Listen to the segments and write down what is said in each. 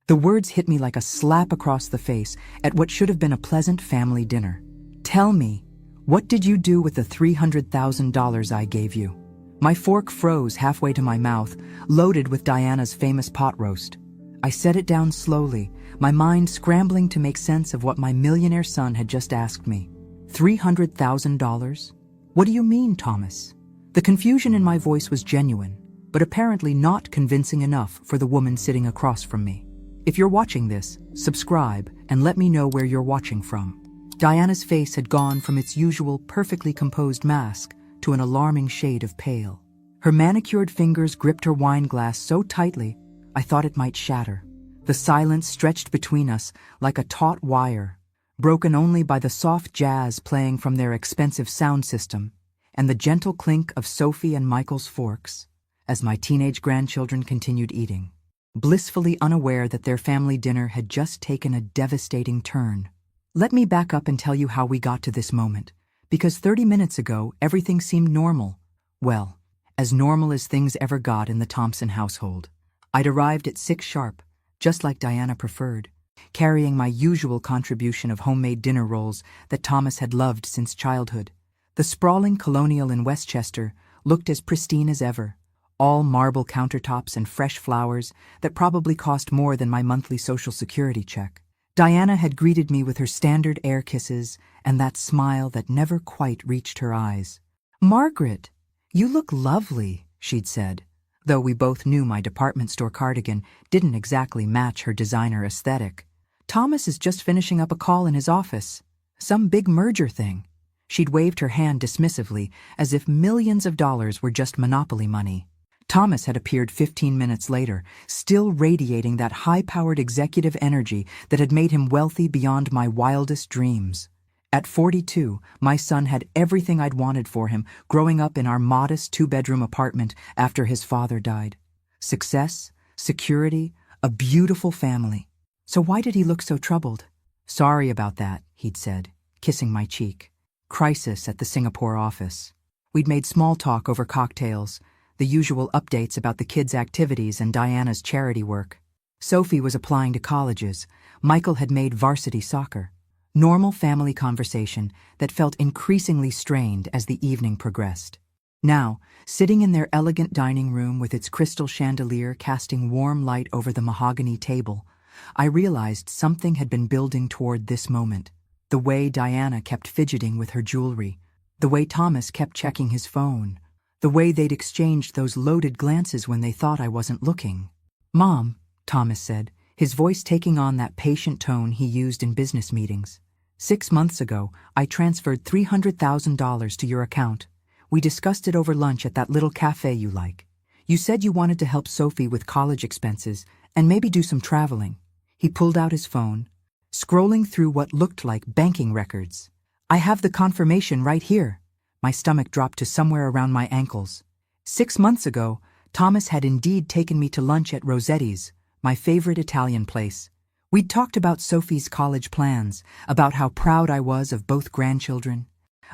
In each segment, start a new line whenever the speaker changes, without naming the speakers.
The words hit me like a slap across the face at what should have been a pleasant family dinner. "Tell me, what did you do with the $300,000 I gave you?" My fork froze halfway to my mouth, loaded with Diana's famous pot roast. I set it down slowly, my mind scrambling to make sense of what my millionaire son had just asked me. $300,000? What do you mean, Thomas? The confusion in my voice was genuine, but apparently not convincing enough for the woman sitting across from me. If you're watching this, subscribe and let me know where you're watching from. Diana's face had gone from its usual perfectly composed mask to an alarming shade of pale. Her manicured fingers gripped her wine glass so tightly, I thought it might shatter. The silence stretched between us like a taut wire, broken only by the soft jazz playing from their expensive sound system and the gentle clink of Sophie and Michael's forks as my teenage grandchildren continued eating, blissfully unaware that their family dinner had just taken a devastating turn. Let me back up and tell you how we got to this moment, because 30 minutes ago everything seemed normal. Well, as normal as things ever got in the Thompson household. I'd arrived at 6 sharp, just like Diana preferred, carrying my usual contribution of homemade dinner rolls that Thomas had loved since childhood. The sprawling colonial in Westchester looked as pristine as ever, all marble countertops and fresh flowers that probably cost more than my monthly Social Security check. Diana had greeted me with her standard air kisses and that smile that never quite reached her eyes. "Margaret, you look lovely," she'd said, though we both knew my department store cardigan didn't exactly match her designer aesthetic. "Thomas is just finishing up a call in his office. Some big merger thing." She'd waved her hand dismissively, as if millions of dollars were just monopoly money. Thomas had appeared 15 minutes later, still radiating that high-powered executive energy that had made him wealthy beyond my wildest dreams. At 42, my son had everything I'd wanted for him growing up in our modest 2-bedroom apartment after his father died. Success, security, a beautiful family. So why did he look so troubled? "Sorry about that," he'd said, kissing my cheek. Crisis at the Singapore office. We'd made small talk over cocktails, the usual updates about the kids' activities and Diana's charity work. Sophie was applying to colleges. Michael had made varsity soccer. Normal family conversation that felt increasingly strained as the evening progressed. Now, sitting in their elegant dining room with its crystal chandelier casting warm light over the mahogany table, I realized something had been building toward this moment. The way Diana kept fidgeting with her jewelry, the way Thomas kept checking his phone, the way they'd exchanged those loaded glances when they thought I wasn't looking. "Mom," Thomas said, his voice taking on that patient tone he used in business meetings. 6 months ago, I transferred $300,000 to your account. We discussed it over lunch at that little cafe you like. You said you wanted to help Sophie with college expenses and maybe do some traveling." He pulled out his phone, scrolling through what looked like banking records. "I have the confirmation right here." My stomach dropped to somewhere around my ankles. 6 months ago, Thomas had indeed taken me to lunch at Rossetti's, my favorite Italian place. We'd talked about Sophie's college plans, about how proud I was of both grandchildren,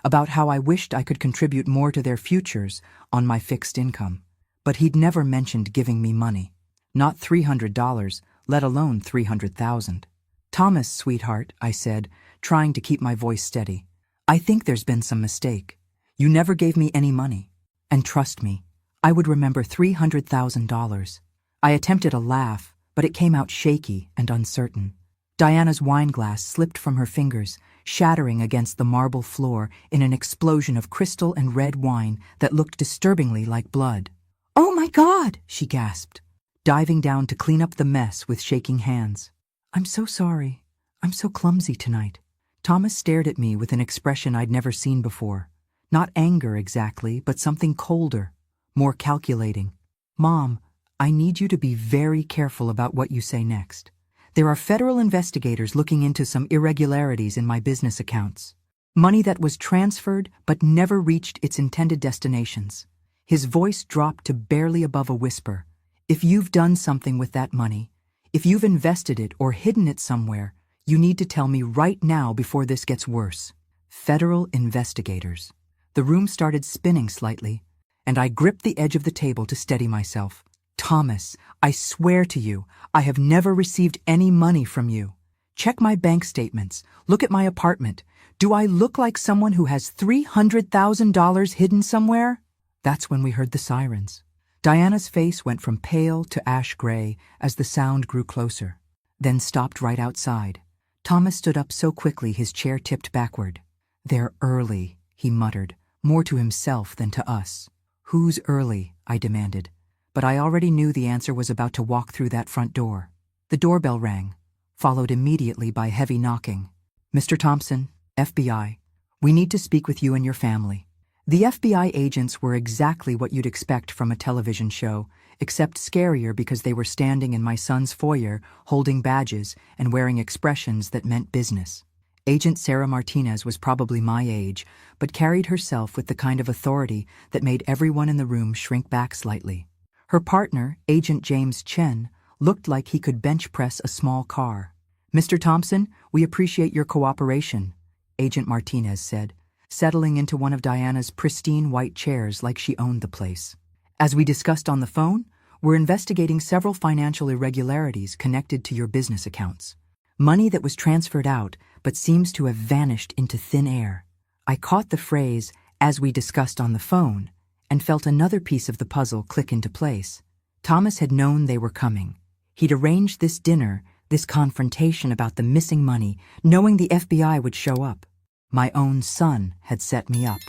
about how I wished I could contribute more to their futures on my fixed income. But he'd never mentioned giving me money. Not $300, let alone $300,000. "Thomas, sweetheart," I said, trying to keep my voice steady. "I think there's been some mistake. You never gave me any money. And trust me, I would remember $300,000. I attempted a laugh, but it came out shaky and uncertain. Diana's wine glass slipped from her fingers, shattering against the marble floor in an explosion of crystal and red wine that looked disturbingly like blood. "Oh my God!" she gasped, diving down to clean up the mess with shaking hands. "I'm so sorry. I'm so clumsy tonight." Thomas stared at me with an expression I'd never seen before. Not anger exactly, but something colder, more calculating. "Mom, I need you to be very careful about what you say next. There are federal investigators looking into some irregularities in my business accounts. Money that was transferred but never reached its intended destinations." His voice dropped to barely above a whisper. "If you've done something with that money, if you've invested it or hidden it somewhere, you need to tell me right now before this gets worse." Federal investigators. The room started spinning slightly, and I gripped the edge of the table to steady myself. Thomas, I swear to you, I have never received any money from you. Check my bank statements. Look at my apartment. Do I look like someone who has $300,000 hidden somewhere? That's when we heard the sirens. Diana's face went from pale to ash gray as the sound grew closer, then stopped right outside. Thomas stood up so quickly his chair tipped backward. "They're early," he muttered, more to himself than to us. "Who's early?" I demanded. But I already knew the answer was about to walk through that front door. The doorbell rang, followed immediately by heavy knocking. "Mr. Thompson, FBI, we need to speak with you and your family." The FBI agents were exactly what you'd expect from a television show, except scarier because they were standing in my son's foyer, holding badges and wearing expressions that meant business. Agent Sarah Martinez was probably my age, but carried herself with the kind of authority that made everyone in the room shrink back slightly. Her partner, Agent James Chen, looked like he could bench press a small car. "Mr. Thompson, we appreciate your cooperation," Agent Martinez said, settling into one of Diana's pristine white chairs like she owned the place. "As we discussed on the phone, we're investigating several financial irregularities connected to your business accounts. Money that was transferred out but seems to have vanished into thin air." I caught the phrase, "as we discussed on the phone," and felt another piece of the puzzle click into place. Thomas had known they were coming. He'd arranged this dinner, this confrontation about the missing money, knowing the FBI would show up. My own son had set me up.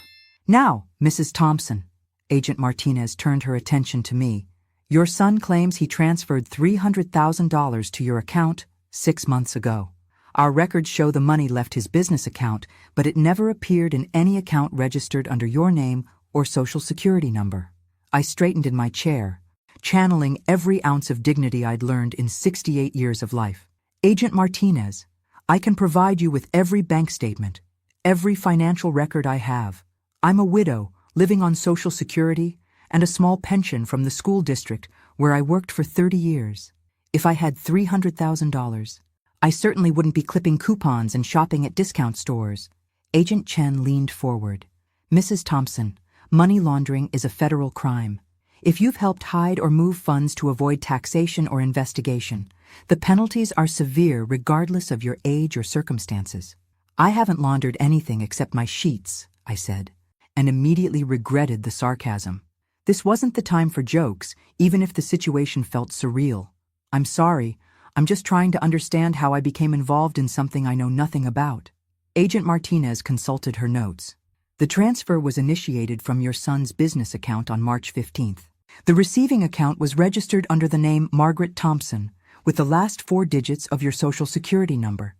"Now, Mrs. Thompson," Agent Martinez turned her attention to me. "Your son claims he transferred $300,000 to your account 6 months ago. Our records show the money left his business account, but it never appeared in any account registered under your name or social security number." I straightened in my chair, channeling every ounce of dignity I'd learned in 68 years of life. "Agent Martinez, I can provide you with every bank statement, every financial record I have. I'm a widow, living on Social Security and a small pension from the school district where I worked for 30 years. If I had $300,000, I certainly wouldn't be clipping coupons and shopping at discount stores." Agent Chen leaned forward. "Mrs. Thompson, money laundering is a federal crime. If you've helped hide or move funds to avoid taxation or investigation, the penalties are severe regardless of your age or circumstances." "I haven't laundered anything except my sheets," I said, and immediately regretted the sarcasm. This wasn't the time for jokes, even if the situation felt surreal. "I'm sorry, I'm just trying to understand how I became involved in something I know nothing about." Agent Martinez consulted her notes. "The transfer was initiated from your son's business account on March 15th. The receiving account was registered under the name Margaret Thompson, with the last 4 digits of your social security number.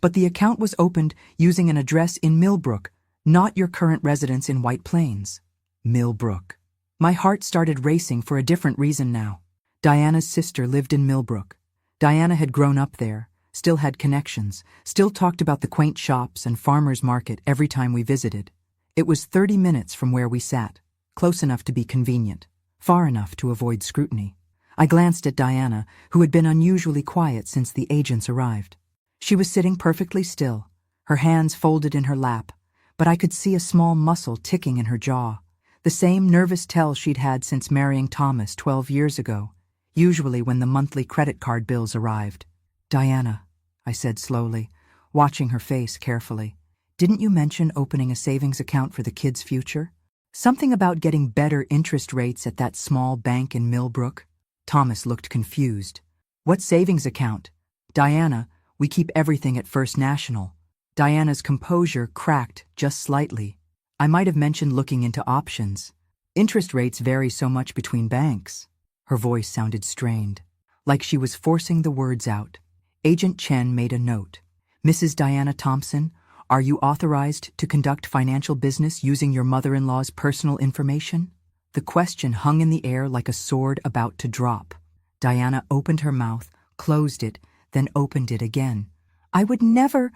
But the account was opened using an address in Millbrook, not your current residence in White Plains." Millbrook. My heart started racing for a different reason now. Diana's sister lived in Millbrook. Diana had grown up there, still had connections, still talked about the quaint shops and farmers market every time we visited. It was 30 minutes from where we sat, close enough to be convenient, far enough to avoid scrutiny. I glanced at Diana, who had been unusually quiet since the agents arrived. She was sitting perfectly still, her hands folded in her lap, but I could see a small muscle ticking in her jaw, the same nervous tell she'd had since marrying Thomas 12 years ago, usually when the monthly credit card bills arrived. "Diana," I said slowly, watching her face carefully, "didn't you mention opening a savings account for the kids' future? Something about getting better interest rates at that small bank in Millbrook?" Thomas looked confused. "What savings account?" "Diana, we keep everything at First National." Diana's composure cracked just slightly. "I might have mentioned looking into options. Interest rates vary so much between banks." Her voice sounded strained, like she was forcing the words out. Agent Chen made a note. "Mrs. Diana Thompson, are you authorized to conduct financial business using your mother-in-law's personal information?" The question hung in the air like a sword about to drop. Diana opened her mouth, closed it, then opened it again. "I would never—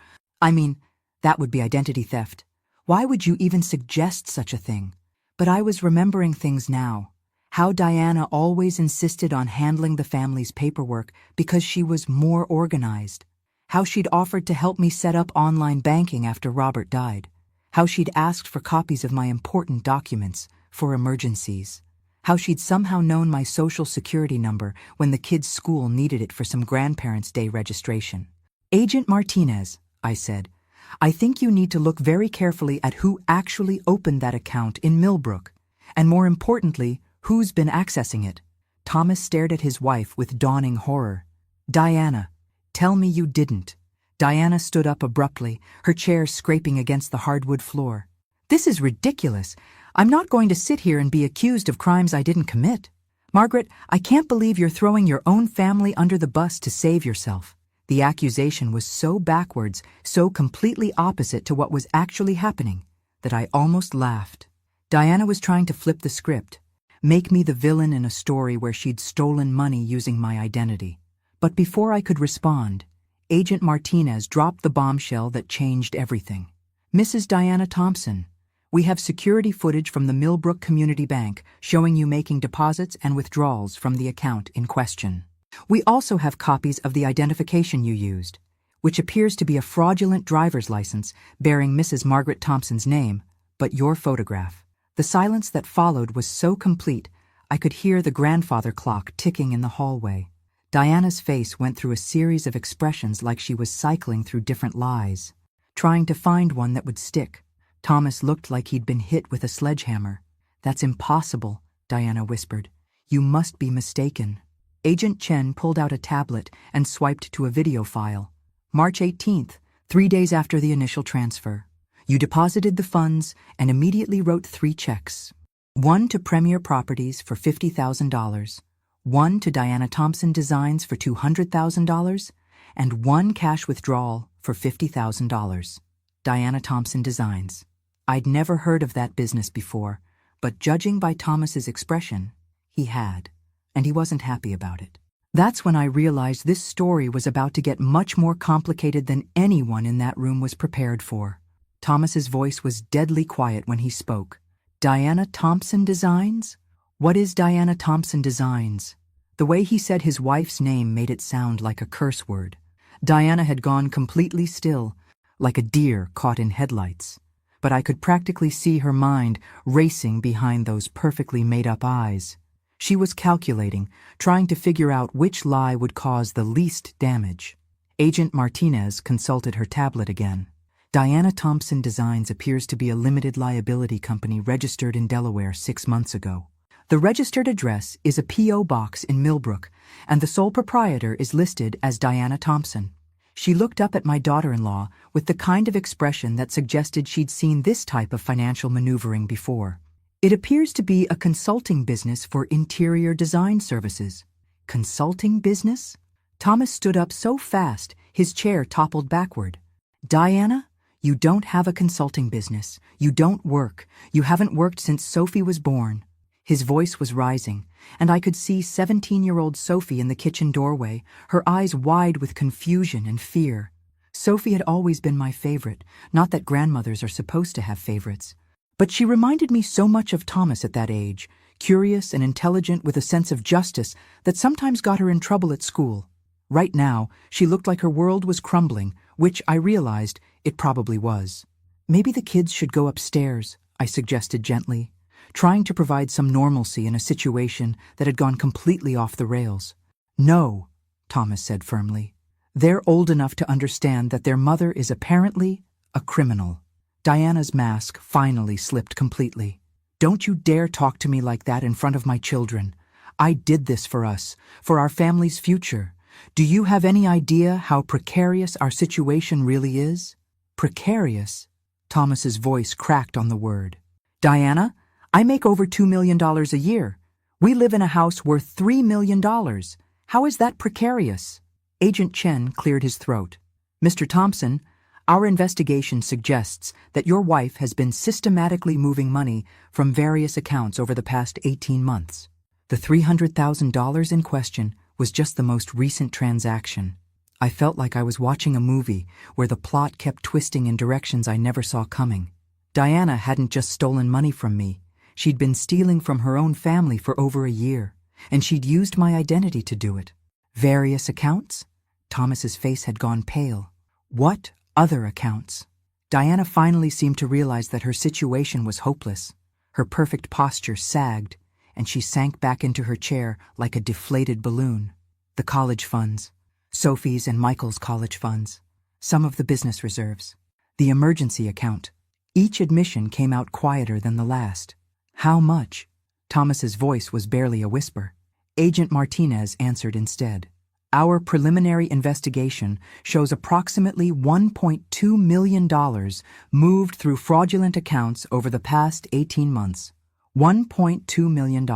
that would be identity theft. Why would you even suggest such a thing?" But I was remembering things now. How Diana always insisted on handling the family's paperwork because she was more organized. How she'd offered to help me set up online banking after Robert died. How she'd asked for copies of my important documents for emergencies. how she'd somehow known my social security number when the kids' school needed it for some grandparents' day registration. "Agent Martinez," I said, "I think you need to look very carefully at who actually opened that account in Millbrook, and more importantly, who's been accessing it." Thomas stared at his wife with dawning horror. "Diana, tell me you didn't." Diana stood up abruptly, her chair scraping against the hardwood floor. "This is ridiculous. I'm not going to sit here and be accused of crimes I didn't commit. Margaret, I can't believe you're throwing your own family under the bus to save yourself." The accusation was so backwards, so completely opposite to what was actually happening, that I almost laughed. Diana was trying to flip the script, make me the villain in a story where she'd stolen money using my identity. But before I could respond, Agent Martinez dropped the bombshell that changed everything. "Mrs. Diana Thompson, we have security footage from the Millbrook Community Bank showing you making deposits and withdrawals from the account in question. We also have copies of the identification you used, which appears to be a fraudulent driver's license bearing Mrs. Margaret Thompson's name, but your photograph." The silence that followed was so complete, I could hear the grandfather clock ticking in the hallway. Diana's face went through a series of expressions like she was cycling through different lies, trying to find one that would stick. Thomas looked like he'd been hit with a sledgehammer. "That's impossible," Diana whispered. "You must be mistaken." Agent Chen pulled out a tablet and swiped to a video file. "March 18th, 3 days after the initial transfer. You deposited the funds and immediately wrote 3 checks. One to Premier Properties for $50,000, one to Diana Thompson Designs for $200,000, and one cash withdrawal for $50,000. Diana Thompson Designs. I'd never heard of that business before, but judging by Thomas's expression, he had, and he wasn't happy about it. That's when I realized this story was about to get much more complicated than anyone in that room was prepared for. Thomas's voice was deadly quiet when he spoke. "Diana Thompson Designs? What is Diana Thompson Designs?" The way he said his wife's name made it sound like a curse word. Diana had gone completely still, like a deer caught in headlights. But I could practically see her mind racing behind those perfectly made-up eyes. She was calculating, trying to figure out which lie would cause the least damage. Agent Martinez consulted her tablet again. "Diana Thompson Designs appears to be a limited liability company registered in Delaware 6 months ago. The registered address is a P.O. box in Millbrook, and the sole proprietor is listed as Diana Thompson." She looked up at my daughter-in-law with the kind of expression that suggested she'd seen this type of financial maneuvering before. "It appears to be a consulting business for interior design services." "Consulting business?" Thomas stood up so fast, his chair toppled backward. "Diana, you don't have a consulting business. You don't work. You haven't worked since Sophie was born." His voice was rising, and I could see 17-year-old Sophie in the kitchen doorway, her eyes wide with confusion and fear. Sophie had always been my favorite, not that grandmothers are supposed to have favorites. But she reminded me so much of Thomas at that age, curious and intelligent with a sense of justice that sometimes got her in trouble at school. Right now, she looked like her world was crumbling, which I realized it probably was. "Maybe the kids should go upstairs," I suggested gently, trying to provide some normalcy in a situation that had gone completely off the rails. "No," Thomas said firmly. "They're old enough to understand that their mother is apparently a criminal." Diana's mask finally slipped completely. "Don't you dare talk to me like that in front of my children. I did this for us, for our family's future. Do you have any idea how precarious our situation really is?" "Precarious?" Thomas's voice cracked on the word. "Diana, I make over $2 million a year. We live in a house worth $3 million. How is that precarious?" Agent Chen cleared his throat. "Mr. Thompson, our investigation suggests that your wife has been systematically moving money from various accounts over the past 18 months. The $300,000 in question was just the most recent transaction. I felt like I was watching a movie where the plot kept twisting in directions I never saw coming. Diana hadn't just stolen money from me. She'd been stealing from her own family for over a year, and she'd used my identity to do it." "Various accounts?" Thomas's face had gone pale. "What other accounts?" Diana finally seemed to realize that her situation was hopeless. Her perfect posture sagged, and she sank back into her chair like a deflated balloon. The college funds, Sophie's and Michael's college funds, some of the business reserves, the emergency account. Each admission came out quieter than the last. How much? Thomas's voice was barely a whisper. Agent Martinez answered instead. Our preliminary investigation shows approximately $1.2 million moved through fraudulent accounts over the past 18 months. $1.2 million.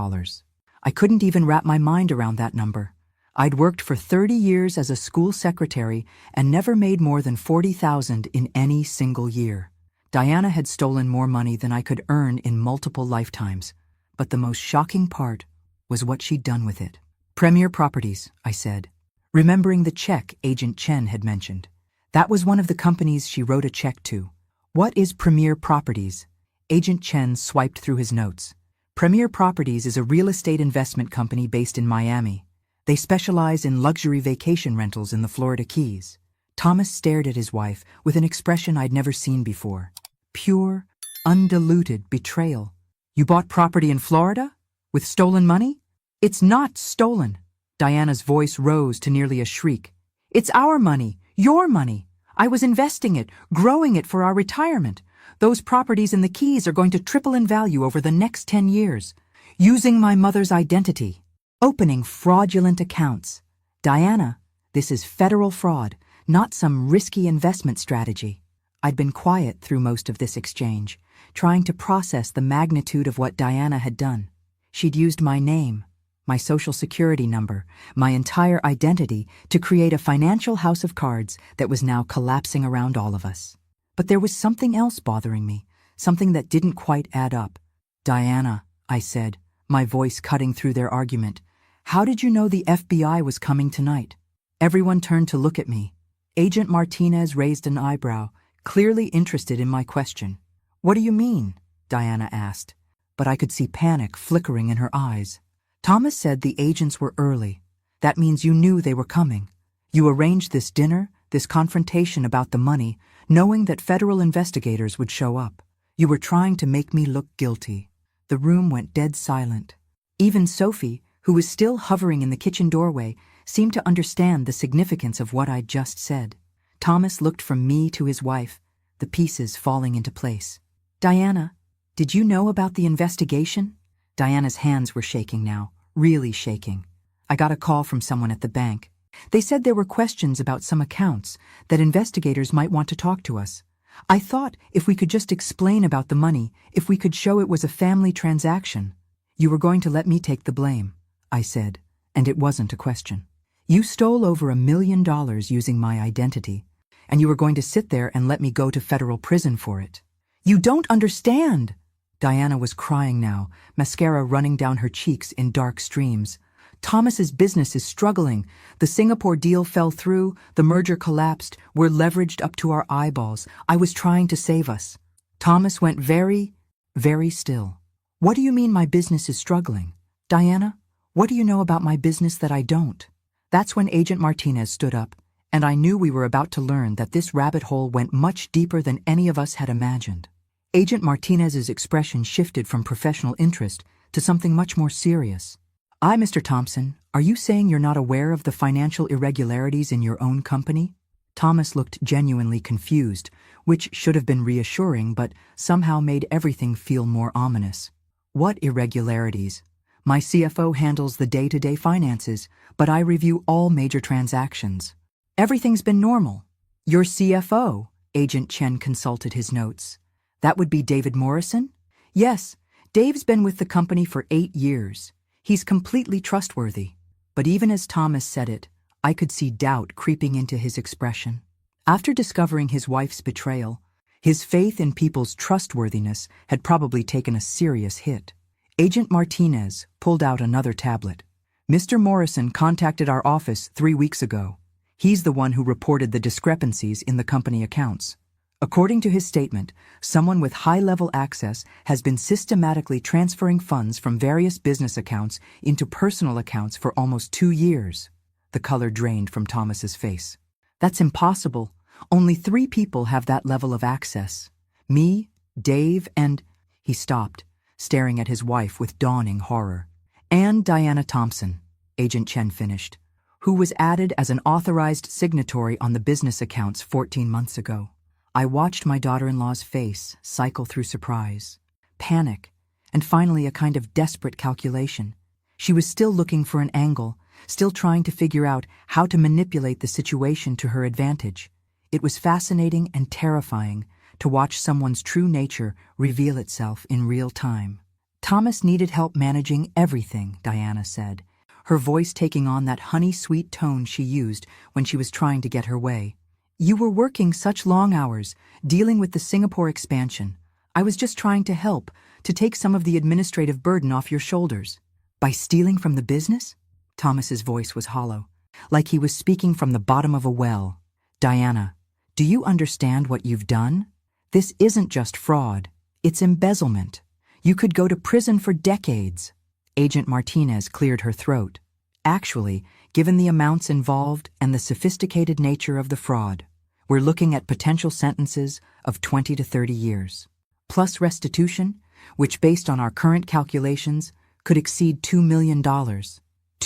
I couldn't even wrap my mind around that number. I'd worked for 30 years as a school secretary and never made more than $40,000 in any single year. Diana had stolen more money than I could earn in multiple lifetimes, but the most shocking part was what she'd done with it. Premier Properties, I said, remembering the check Agent Chen had mentioned. That was one of the companies she wrote a check to. What is Premier Properties? Agent Chen swiped through his notes. Premier Properties is a real estate investment company based in Miami. They specialize in luxury vacation rentals in the Florida Keys. Thomas stared at his wife with an expression I'd never seen before. Pure, undiluted betrayal. You bought property in Florida? With stolen money? It's not stolen. Diana's voice rose to nearly a shriek. It's our money, your money. I was investing it, growing it for our retirement. Those properties in the Keys are going to triple in value over the next 10 years. Using my mother's identity. Opening fraudulent accounts. Diana, this is federal fraud, not some risky investment strategy. I'd been quiet through most of this exchange, trying to process the magnitude of what Diana had done. She'd used my name, my social security number, my entire identity to create a financial house of cards that was now collapsing around all of us. But there was something else bothering me, something that didn't quite add up. Diana, I said, my voice cutting through their argument, how did you know the FBI was coming tonight? Everyone turned to look at me. Agent Martinez raised an eyebrow, clearly interested in my question. What do you mean? Diana asked, but I could see panic flickering in her eyes. Thomas said the agents were early. That means you knew they were coming. You arranged this dinner, this confrontation about the money, knowing that federal investigators would show up. You were trying to make me look guilty. The room went dead silent. Even Sophie, who was still hovering in the kitchen doorway, seemed to understand the significance of what I'd just said. Thomas looked from me to his wife, the pieces falling into place. Diana, did you know about the investigation? Diana's hands were shaking now, really shaking. I got a call from someone at the bank. They said there were questions about some accounts, that investigators might want to talk to us. I thought if we could just explain about the money, if we could show it was a family transaction. You were going to let me take the blame, I said, and it wasn't a question. You stole over $1 million using my identity, and you were going to sit there and let me go to federal prison for it. You don't understand! Diana was crying now, mascara running down her cheeks in dark streams. Thomas's business is struggling. The Singapore deal fell through, the merger collapsed, we're leveraged up to our eyeballs. I was trying to save us. Thomas went very, very still. What do you mean my business is struggling? Diana, what do you know about my business that I don't? That's when Agent Martinez stood up, and I knew we were about to learn that this rabbit hole went much deeper than any of us had imagined. Agent Martinez's expression shifted from professional interest to something much more serious. Mr. Thompson, are you saying you're not aware of the financial irregularities in your own company? Thomas looked genuinely confused, which should have been reassuring but somehow made everything feel more ominous. What irregularities? My CFO handles the day-to-day finances, but I review all major transactions. Everything's been normal. Your CFO? Agent Chen consulted his notes. That would be David Morrison? Yes, Dave's been with the company for 8 years. He's completely trustworthy. But even as Thomas said it, I could see doubt creeping into his expression. After discovering his wife's betrayal, his faith in people's trustworthiness had probably taken a serious hit. Agent Martinez pulled out another tablet. Mr. Morrison contacted our office 3 weeks ago. He's the one who reported the discrepancies in the company accounts. According to his statement, someone with high-level access has been systematically transferring funds from various business accounts into personal accounts for almost 2 years. The color drained from Thomas's face. That's impossible. Only 3 people have that level of access. Me, Dave, and... He stopped, staring at his wife with dawning horror. And Diana Thompson, Agent Chen finished, who was added as an authorized signatory on the business accounts 14 months ago. I watched my daughter-in-law's face cycle through surprise, panic, and finally a kind of desperate calculation. She was still looking for an angle, still trying to figure out how to manipulate the situation to her advantage. It was fascinating and terrifying to watch someone's true nature reveal itself in real time. Thomas needed help managing everything, Diana said, her voice taking on that honey-sweet tone she used when she was trying to get her way. You were working such long hours, dealing with the Singapore expansion. I was just trying to help, to take some of the administrative burden off your shoulders. By stealing from the business? Thomas's voice was hollow, like he was speaking from the bottom of a well. Diana, do you understand what you've done? This isn't just fraud, it's embezzlement. You could go to prison for decades. Agent Martinez cleared her throat. Actually, given the amounts involved and the sophisticated nature of the fraud, we're looking at potential sentences of 20 to 30 years. Plus restitution, which based on our current calculations, could exceed $2 million. $2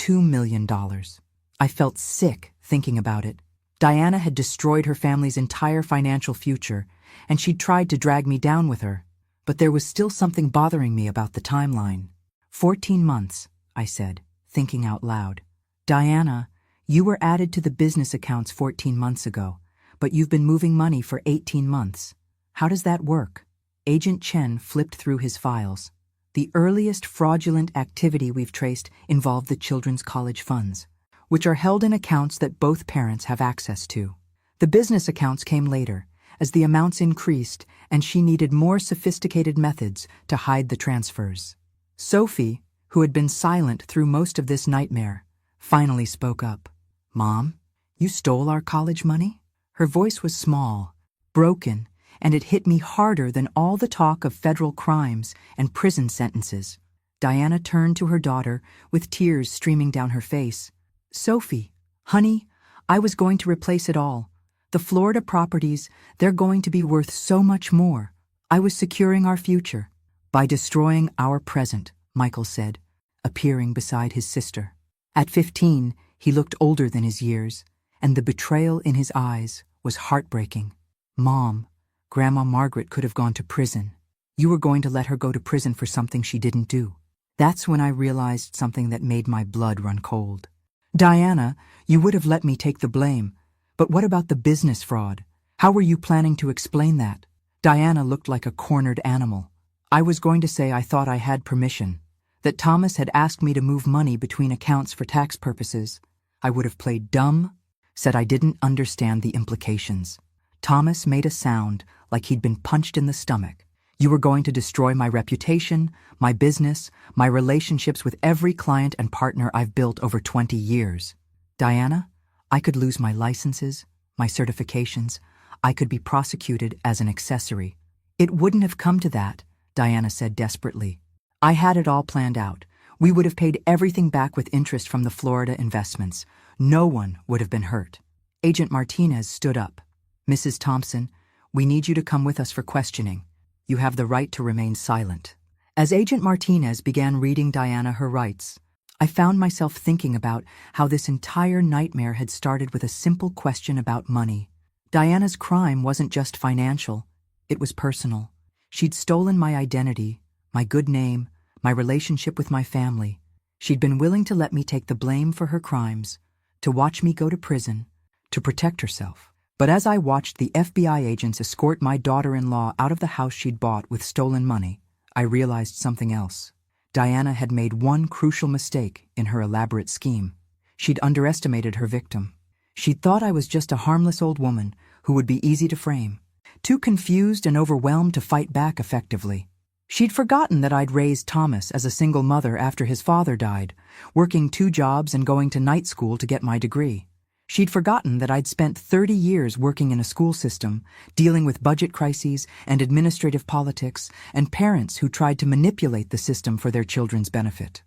million. I felt sick thinking about it. Diana had destroyed her family's entire financial future, and she'd tried to drag me down with her. But there was still something bothering me about the timeline. 14 months, I said, thinking out loud. Diana, you were added to the business accounts 14 months ago, but you've been moving money for 18 months. How does that work? Agent Chen flipped through his files. The earliest fraudulent activity we've traced involved the children's college funds, which are held in accounts that both parents have access to. The business accounts came later, as the amounts increased and she needed more sophisticated methods to hide the transfers. Sophie, who had been silent through most of this nightmare, finally spoke up. Mom, you stole our college money? Her voice was small, broken, and it hit me harder than all the talk of federal crimes and prison sentences. Diana turned to her daughter with tears streaming down her face. Sophie, honey, I was going to replace it all. The Florida properties, they're going to be worth so much more. I was securing our future. By destroying our present, Michael said, appearing beside his sister. At 15, he looked older than his years, and the betrayal in his eyes was heartbreaking. Mom, Grandma Margaret could have gone to prison. You were going to let her go to prison for something she didn't do. That's when I realized something that made my blood run cold. Diana, you would have let me take the blame. But what about the business fraud? How were you planning to explain that? Diana looked like a cornered animal. I was going to say I thought I had permission, that Thomas had asked me to move money between accounts for tax purposes. I would have played dumb, said I didn't understand the implications. Thomas made a sound like he'd been punched in the stomach. You were going to destroy my reputation, my business, my relationships with every client and partner I've built over 20 years. Diana, I could lose my licenses, my certifications. I could be prosecuted as an accessory. It wouldn't have come to that, Diana said desperately. I had it all planned out. We would have paid everything back with interest from the Florida investments. No one would have been hurt. Agent Martinez stood up. Mrs. Thompson, we need you to come with us for questioning. You have the right to remain silent. As Agent Martinez began reading Diana her rights, I found myself thinking about how this entire nightmare had started with a simple question about money. Diana's crime wasn't just financial, it was personal. She'd stolen my identity, my good name, my relationship with my family. She'd been willing to let me take the blame for her crimes, to watch me go to prison, to protect herself. But as I watched the FBI agents escort my daughter-in-law out of the house she'd bought with stolen money, I realized something else. Diana had made one crucial mistake in her elaborate scheme. She'd underestimated her victim. She'd thought I was just a harmless old woman who would be easy to frame, too confused and overwhelmed to fight back effectively. She'd forgotten that I'd raised Thomas as a single mother after his father died, working 2 jobs and going to night school to get my degree. She'd forgotten that I'd spent 30 years working in a school system, dealing with budget crises and administrative politics, and parents who tried to manipulate the system for their children's benefit.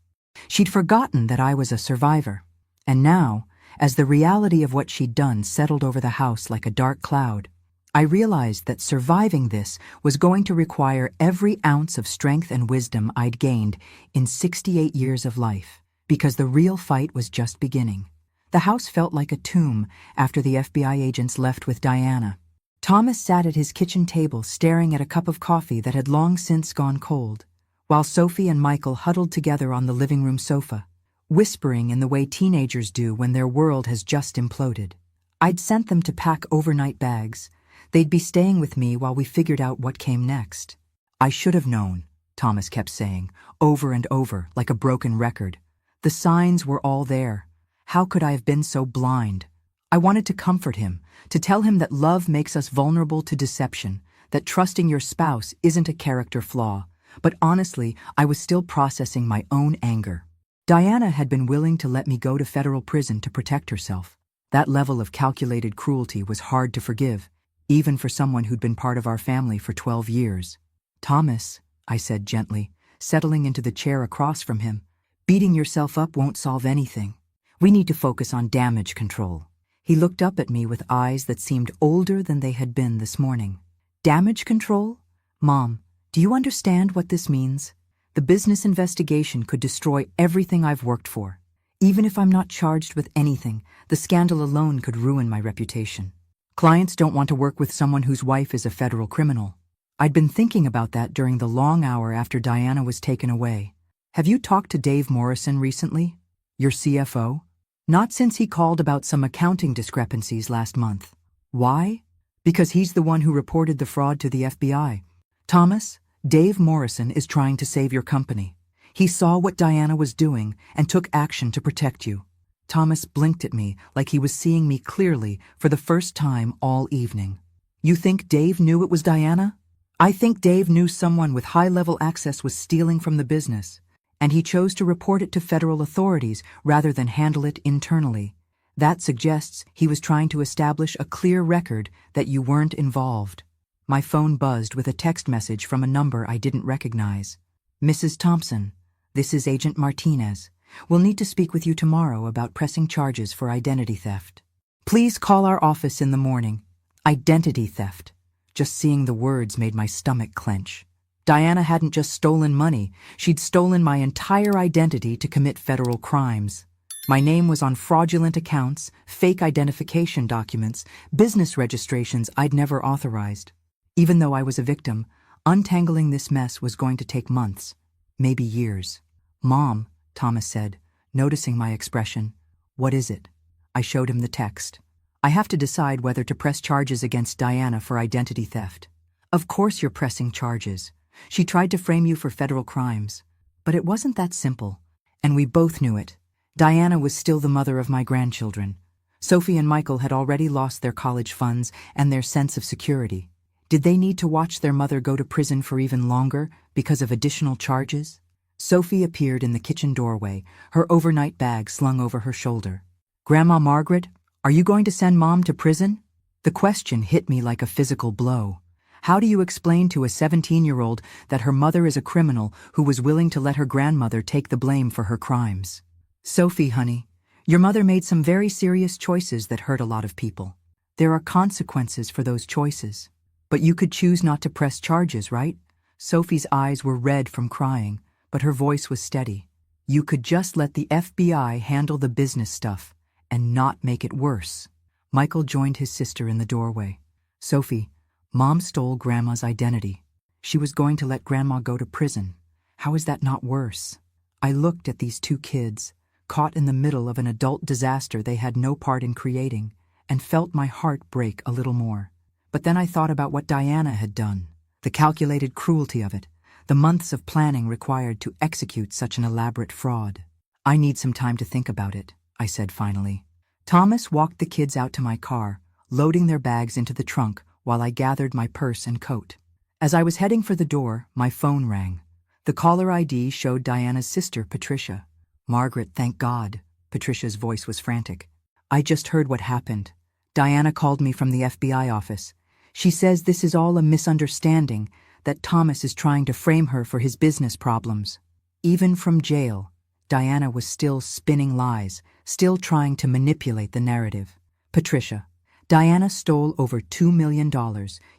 She'd forgotten that I was a survivor. And now, as the reality of what she'd done settled over the house like a dark cloud, I realized that surviving this was going to require every ounce of strength and wisdom I'd gained in 68 years of life, because the real fight was just beginning. The house felt like a tomb after the FBI agents left with Diana. Thomas sat at his kitchen table staring at a cup of coffee that had long since gone cold, while Sophie and Michael huddled together on the living room sofa, whispering in the way teenagers do when their world has just imploded. I'd sent them to pack overnight bags. They'd be staying with me while we figured out what came next. I should have known, Thomas kept saying, over and over, like a broken record. The signs were all there. How could I have been so blind? I wanted to comfort him, to tell him that love makes us vulnerable to deception, that trusting your spouse isn't a character flaw. But honestly, I was still processing my own anger. Diana had been willing to let me go to federal prison to protect herself. That level of calculated cruelty was hard to forgive, even for someone who'd been part of our family for 12 years. Thomas, I said gently, settling into the chair across from him, beating yourself up won't solve anything. We need to focus on damage control. He looked up at me with eyes that seemed older than they had been this morning. Damage control? Mom, do you understand what this means? The business investigation could destroy everything I've worked for. Even if I'm not charged with anything, the scandal alone could ruin my reputation. Clients don't want to work with someone whose wife is a federal criminal. I'd been thinking about that during the long hour after Diana was taken away. Have you talked to Dave Morrison recently? Your CFO? Not since he called about some accounting discrepancies last month. Why? Because he's the one who reported the fraud to the FBI. Thomas, Dave Morrison is trying to save your company. He saw what Diana was doing and took action to protect you. Thomas blinked at me like he was seeing me clearly for the first time all evening. You think Dave knew it was Diana? I think Dave knew someone with high-level access was stealing from the business, and he chose to report it to federal authorities rather than handle it internally. That suggests he was trying to establish a clear record that you weren't involved. My phone buzzed with a text message from a number I didn't recognize. Mrs. Thompson, this is Agent Martinez. We'll need to speak with you tomorrow about pressing charges for identity theft. Please call our office in the morning. Identity theft. Just seeing the words made my stomach clench. Diana hadn't just stolen money, she'd stolen my entire identity to commit federal crimes. My name was on fraudulent accounts, fake identification documents, business registrations I'd never authorized. Even though I was a victim, untangling this mess was going to take months, maybe years. Mom, Thomas said, noticing my expression. What is it? I showed him the text. I have to decide whether to press charges against Diana for identity theft. Of course you're pressing charges. She tried to frame you for federal crimes. But it wasn't that simple. And we both knew it. Diana was still the mother of my grandchildren. Sophie and Michael had already lost their college funds and their sense of security. Did they need to watch their mother go to prison for even longer because of additional charges? Sophie appeared in the kitchen doorway, her overnight bag slung over her shoulder. Grandma Margaret, are you going to send Mom to prison? The question hit me like a physical blow. How do you explain to a 17-year-old that her mother is a criminal who was willing to let her grandmother take the blame for her crimes? Sophie, honey, your mother made some very serious choices that hurt a lot of people. There are consequences for those choices. But you could choose not to press charges, right? Sophie's eyes were red from crying, but her voice was steady. You could just let the FBI handle the business stuff and not make it worse. Michael joined his sister in the doorway. Sophie, Mom stole Grandma's identity. She was going to let Grandma go to prison. How is that not worse? I looked at these two kids, caught in the middle of an adult disaster they had no part in creating, and felt my heart break a little more. But then I thought about what Diana had done, the calculated cruelty of it, the months of planning required to execute such an elaborate fraud. I need some time to think about it, I said finally. Thomas walked the kids out to my car, loading their bags into the trunk while I gathered my purse and coat. As I was heading for the door, my phone rang. The caller ID showed Diana's sister, Patricia. Margaret, thank God. Patricia's voice was frantic. I just heard what happened. Diana called me from the FBI office. She says this is all a misunderstanding, that Thomas is trying to frame her for his business problems. Even from jail, Diana was still spinning lies, still trying to manipulate the narrative. Patricia, Diana stole over $2 million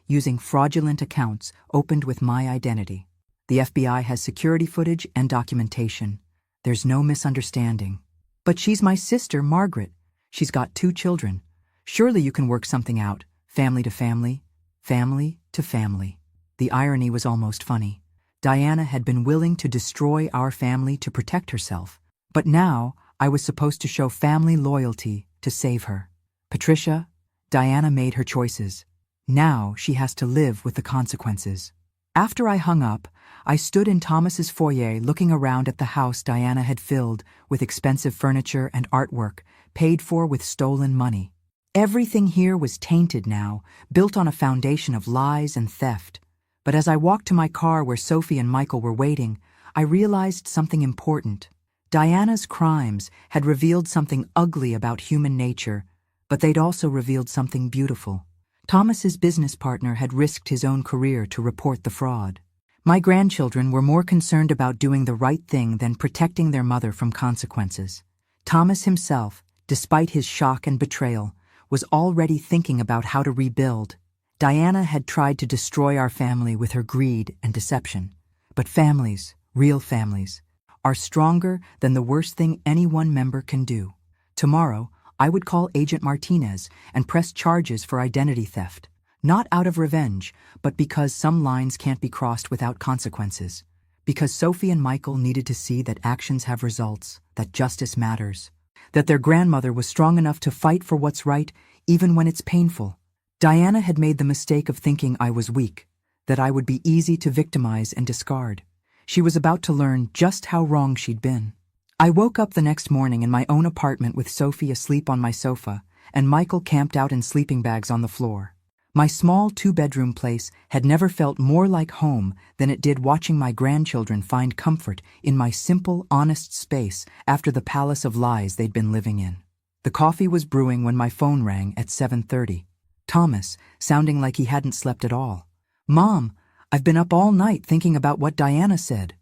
using fraudulent accounts opened with my identity. The FBI has security footage and documentation. There's no misunderstanding. But she's my sister, Margaret. She's got 2 children. Surely you can work something out, family to family, family to family. The irony was almost funny. Diana had been willing to destroy our family to protect herself, but now I was supposed to show family loyalty to save her. Patricia, Diana made her choices. Now she has to live with the consequences. After I hung up, I stood in Thomas's foyer looking around at the house Diana had filled with expensive furniture and artwork, paid for with stolen money. Everything here was tainted now, built on a foundation of lies and theft. But as I walked to my car where Sophie and Michael were waiting, I realized something important. Diana's crimes had revealed something ugly about human nature, but they'd also revealed something beautiful. Thomas's business partner had risked his own career to report the fraud. My grandchildren were more concerned about doing the right thing than protecting their mother from consequences. Thomas himself, despite his shock and betrayal, was already thinking about how to rebuild. Diana had tried to destroy our family with her greed and deception. But families, real families, are stronger than the worst thing any one member can do. Tomorrow, I would call Agent Martinez and press charges for identity theft, not out of revenge, but because some lines can't be crossed without consequences. Because Sophie and Michael needed to see that actions have results, that justice matters, that their grandmother was strong enough to fight for what's right, even when it's painful. Diana had made the mistake of thinking I was weak, that I would be easy to victimize and discard. She was about to learn just how wrong she'd been. I woke up the next morning in my own apartment with Sophie asleep on my sofa and Michael camped out in sleeping bags on the floor. My small 2-bedroom place had never felt more like home than it did watching my grandchildren find comfort in my simple, honest space after the palace of lies they'd been living in. The coffee was brewing when my phone rang at 7:30. Thomas, sounding like he hadn't slept at all. "Mom, I've been up all night thinking about what Diana said.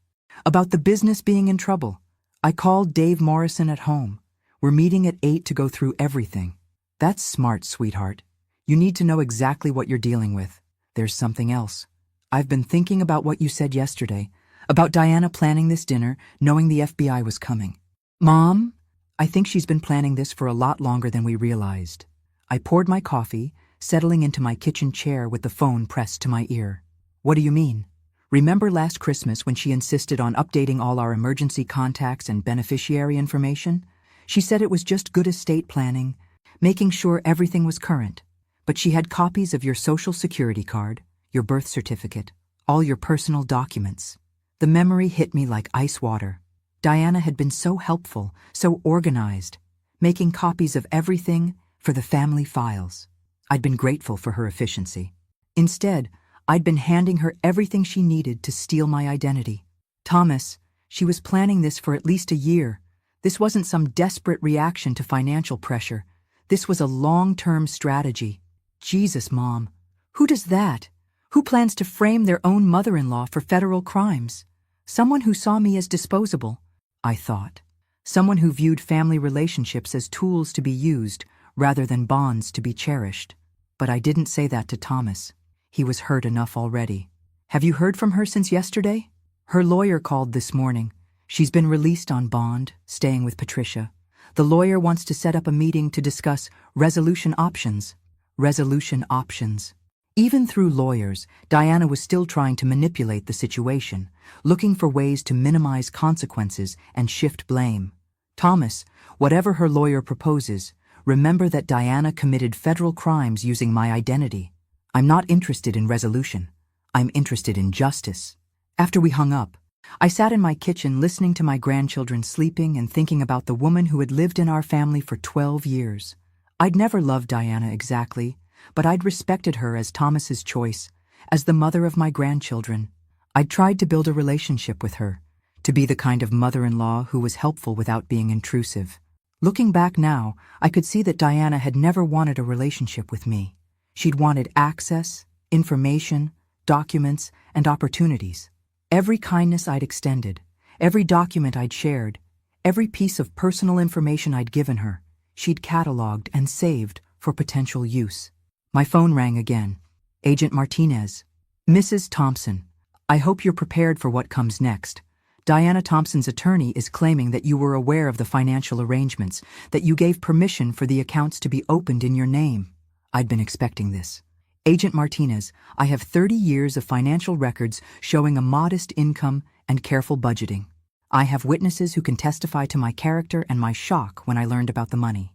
About the business being in trouble. I called Dave Morrison at home. We're meeting at 8 to go through everything." "That's smart, sweetheart. You need to know exactly what you're dealing with. There's something else. I've been thinking about what you said yesterday, about Diana planning this dinner, knowing the FBI was coming." "Mom, I think she's been planning this for a lot longer than we realized." I poured my coffee, settling into my kitchen chair with the phone pressed to my ear. "What do you mean? Remember last Christmas when she insisted on updating all our emergency contacts and beneficiary information? She said it was just good estate planning, making sure everything was current. But she had copies of your social security card, your birth certificate, all your personal documents." The memory hit me like ice water. Diana had been so helpful, so organized, making copies of everything for the family files. I'd been grateful for her efficiency. Instead, I'd been handing her everything she needed to steal my identity. "Thomas, she was planning this for at least a year. This wasn't some desperate reaction to financial pressure. This was a long-term strategy." "Jesus, Mom. Who does that? Who plans to frame their own mother-in-law for federal crimes? Someone who saw me as disposable," I thought. Someone who viewed family relationships as tools to be used rather than bonds to be cherished. But I didn't say that to Thomas. He was hurt enough already. "Have you heard from her since yesterday?" "Her lawyer called this morning. She's been released on bond, staying with Patricia. The lawyer wants to set up a meeting to discuss resolution options." Resolution options. Even through lawyers, Diana was still trying to manipulate the situation, looking for ways to minimize consequences and shift blame. "Thomas, whatever her lawyer proposes, remember that Diana committed federal crimes using my identity. I'm not interested in resolution. I'm interested in justice." After we hung up, I sat in my kitchen listening to my grandchildren sleeping and thinking about the woman who had lived in our family for 12 years. I'd never loved Diana exactly, but I'd respected her as Thomas's choice, as the mother of my grandchildren. I'd tried to build a relationship with her, to be the kind of mother-in-law who was helpful without being intrusive. Looking back now, I could see that Diana had never wanted a relationship with me. She'd wanted access, information, documents, and opportunities. Every kindness I'd extended, every document I'd shared, every piece of personal information I'd given her, she'd cataloged and saved for potential use. My phone rang again. Agent Martinez. Mrs. Thompson, I hope you're prepared for what comes next. Diana Thompson's attorney is claiming that you were aware of the financial arrangements, that you gave permission for the accounts to be opened in your name. I'd been expecting this. Agent Martinez, I have 30 years of financial records showing a modest income and careful budgeting. I have witnesses who can testify to my character and my shock when I learned about the money.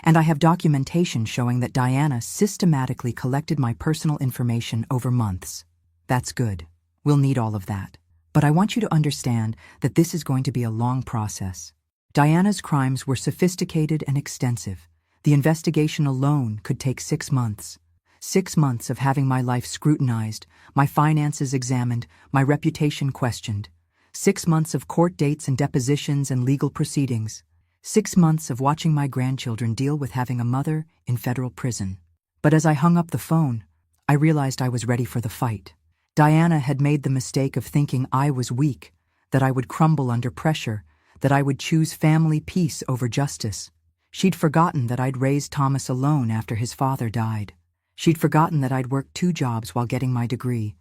And I have documentation showing that Diana systematically collected my personal information over months. That's good. We'll need all of that. But I want you to understand that this is going to be a long process. Diana's crimes were sophisticated and extensive. The investigation alone could take 6 months. 6 months of having my life scrutinized, my finances examined, my reputation questioned. 6 months of court dates and depositions and legal proceedings. 6 months of watching my grandchildren deal with having a mother in federal prison. But as I hung up the phone, I realized I was ready for the fight. Diana had made the mistake of thinking I was weak, that I would crumble under pressure, that I would choose family peace over justice. She'd forgotten that I'd raised Thomas alone after his father died. She'd forgotten that I'd worked 2 jobs while getting my degree,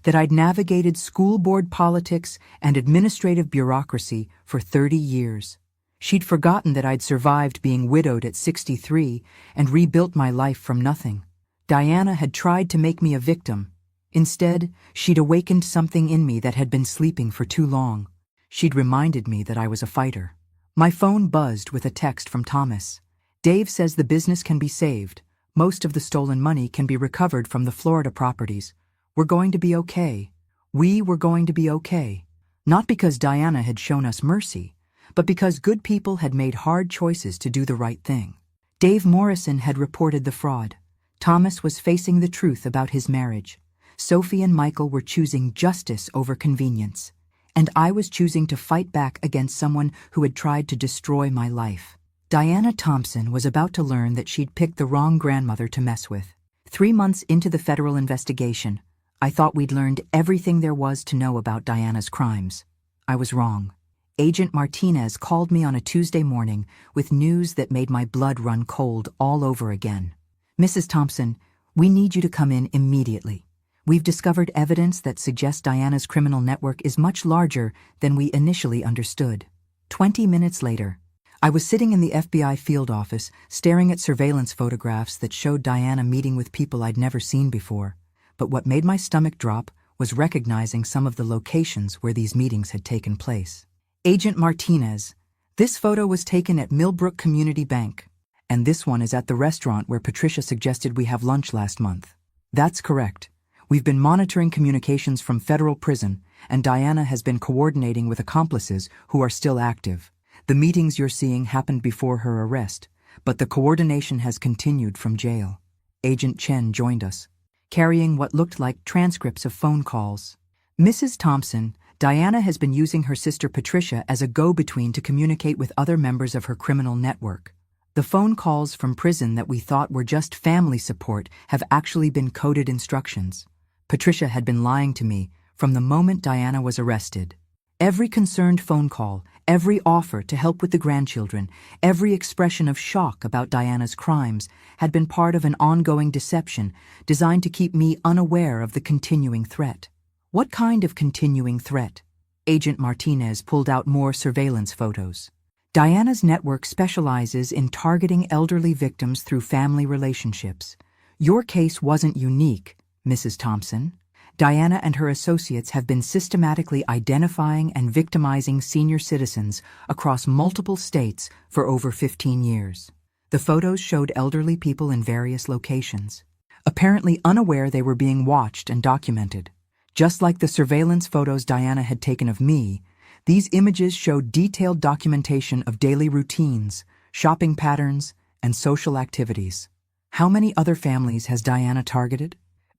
that I'd navigated school board politics and administrative bureaucracy for 30 years. She'd forgotten that I'd survived being widowed at 63 and rebuilt my life from nothing. Diana had tried to make me a victim. Instead, she'd awakened something in me that had been sleeping for too long. She'd reminded me that I was a fighter. My phone buzzed with a text from Thomas. Dave says the business can be saved. Most of the stolen money can be recovered from the Florida properties. We're going to be okay. We were going to be okay. Not because Diana had shown us mercy, but because good people had made hard choices to do the right thing. Dave Morrison had reported the fraud. Thomas was facing the truth about his marriage. Sophie and Michael were choosing justice over convenience. And I was choosing to fight back against someone who had tried to destroy my life. Diana Thompson was about to learn that she'd picked the wrong grandmother to mess with. 3 months into the federal investigation, I thought we'd learned everything there was to know about Diana's crimes. I was wrong. Agent Martinez called me on a Tuesday morning with news that made my blood run cold all over again. Mrs. Thompson, we need you to come in immediately. We've discovered evidence that suggests Diana's criminal network is much larger than we initially understood. 20 minutes later, I was sitting in the FBI field office, staring at surveillance photographs that showed Diana meeting with people I'd never seen before. But what made my stomach drop was recognizing some of the locations where these meetings had taken place. Agent Martinez, this photo was taken at Millbrook Community Bank, and this one is at the restaurant where Patricia suggested we have lunch last month. That's correct. We've been monitoring communications from federal prison, and Diana has been coordinating with accomplices who are still active. The meetings you're seeing happened before her arrest, but the coordination has continued from jail. Agent Chen joined us, carrying what looked like transcripts of phone calls. Mrs. Thompson, Diana has been using her sister Patricia as a go-between to communicate with other members of her criminal network. The phone calls from prison that we thought were just family support have actually been coded instructions. Patricia had been lying to me from the moment Diana was arrested. Every concerned phone call, every offer to help with the grandchildren, every expression of shock about Diana's crimes had been part of an ongoing deception designed to keep me unaware of the continuing threat. What kind of continuing threat? Agent Martinez pulled out more surveillance photos. Diana's network specializes in targeting elderly victims through family relationships. Your case wasn't unique, Mrs. Thompson. Diana and her associates have been systematically identifying and victimizing senior citizens across multiple states for over 15 years. The photos showed elderly people in various locations, apparently unaware they were being watched and documented. Just like the surveillance photos Diana had taken of me, these images showed detailed documentation of daily routines, shopping patterns, and social activities. How many other families has Diana targeted?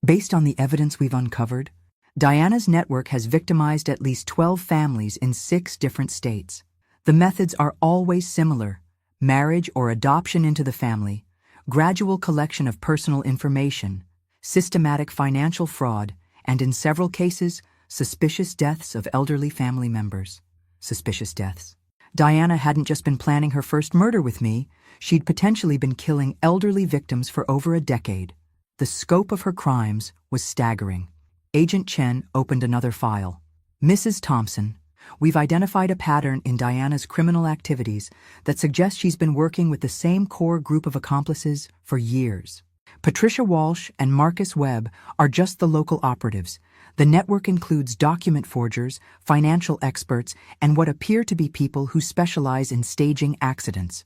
Based on the evidence we've uncovered, Diana's network has victimized at least 12 families in 6 different states. The methods are always similar: marriage or adoption into the family, gradual collection of personal information, systematic financial fraud, and in several cases, suspicious deaths of elderly family members. Suspicious deaths. Diana hadn't just been planning her first murder with me, she'd potentially been killing elderly victims for over a decade. The scope of her crimes was staggering. Agent Chen opened another file. Mrs. Thompson, we've identified a pattern in Diana's criminal activities that suggests she's been working with the same core group of accomplices for years. Patricia Walsh and Marcus Webb are just the local operatives. The network includes document forgers, financial experts, and what appear to be people who specialize in staging accidents.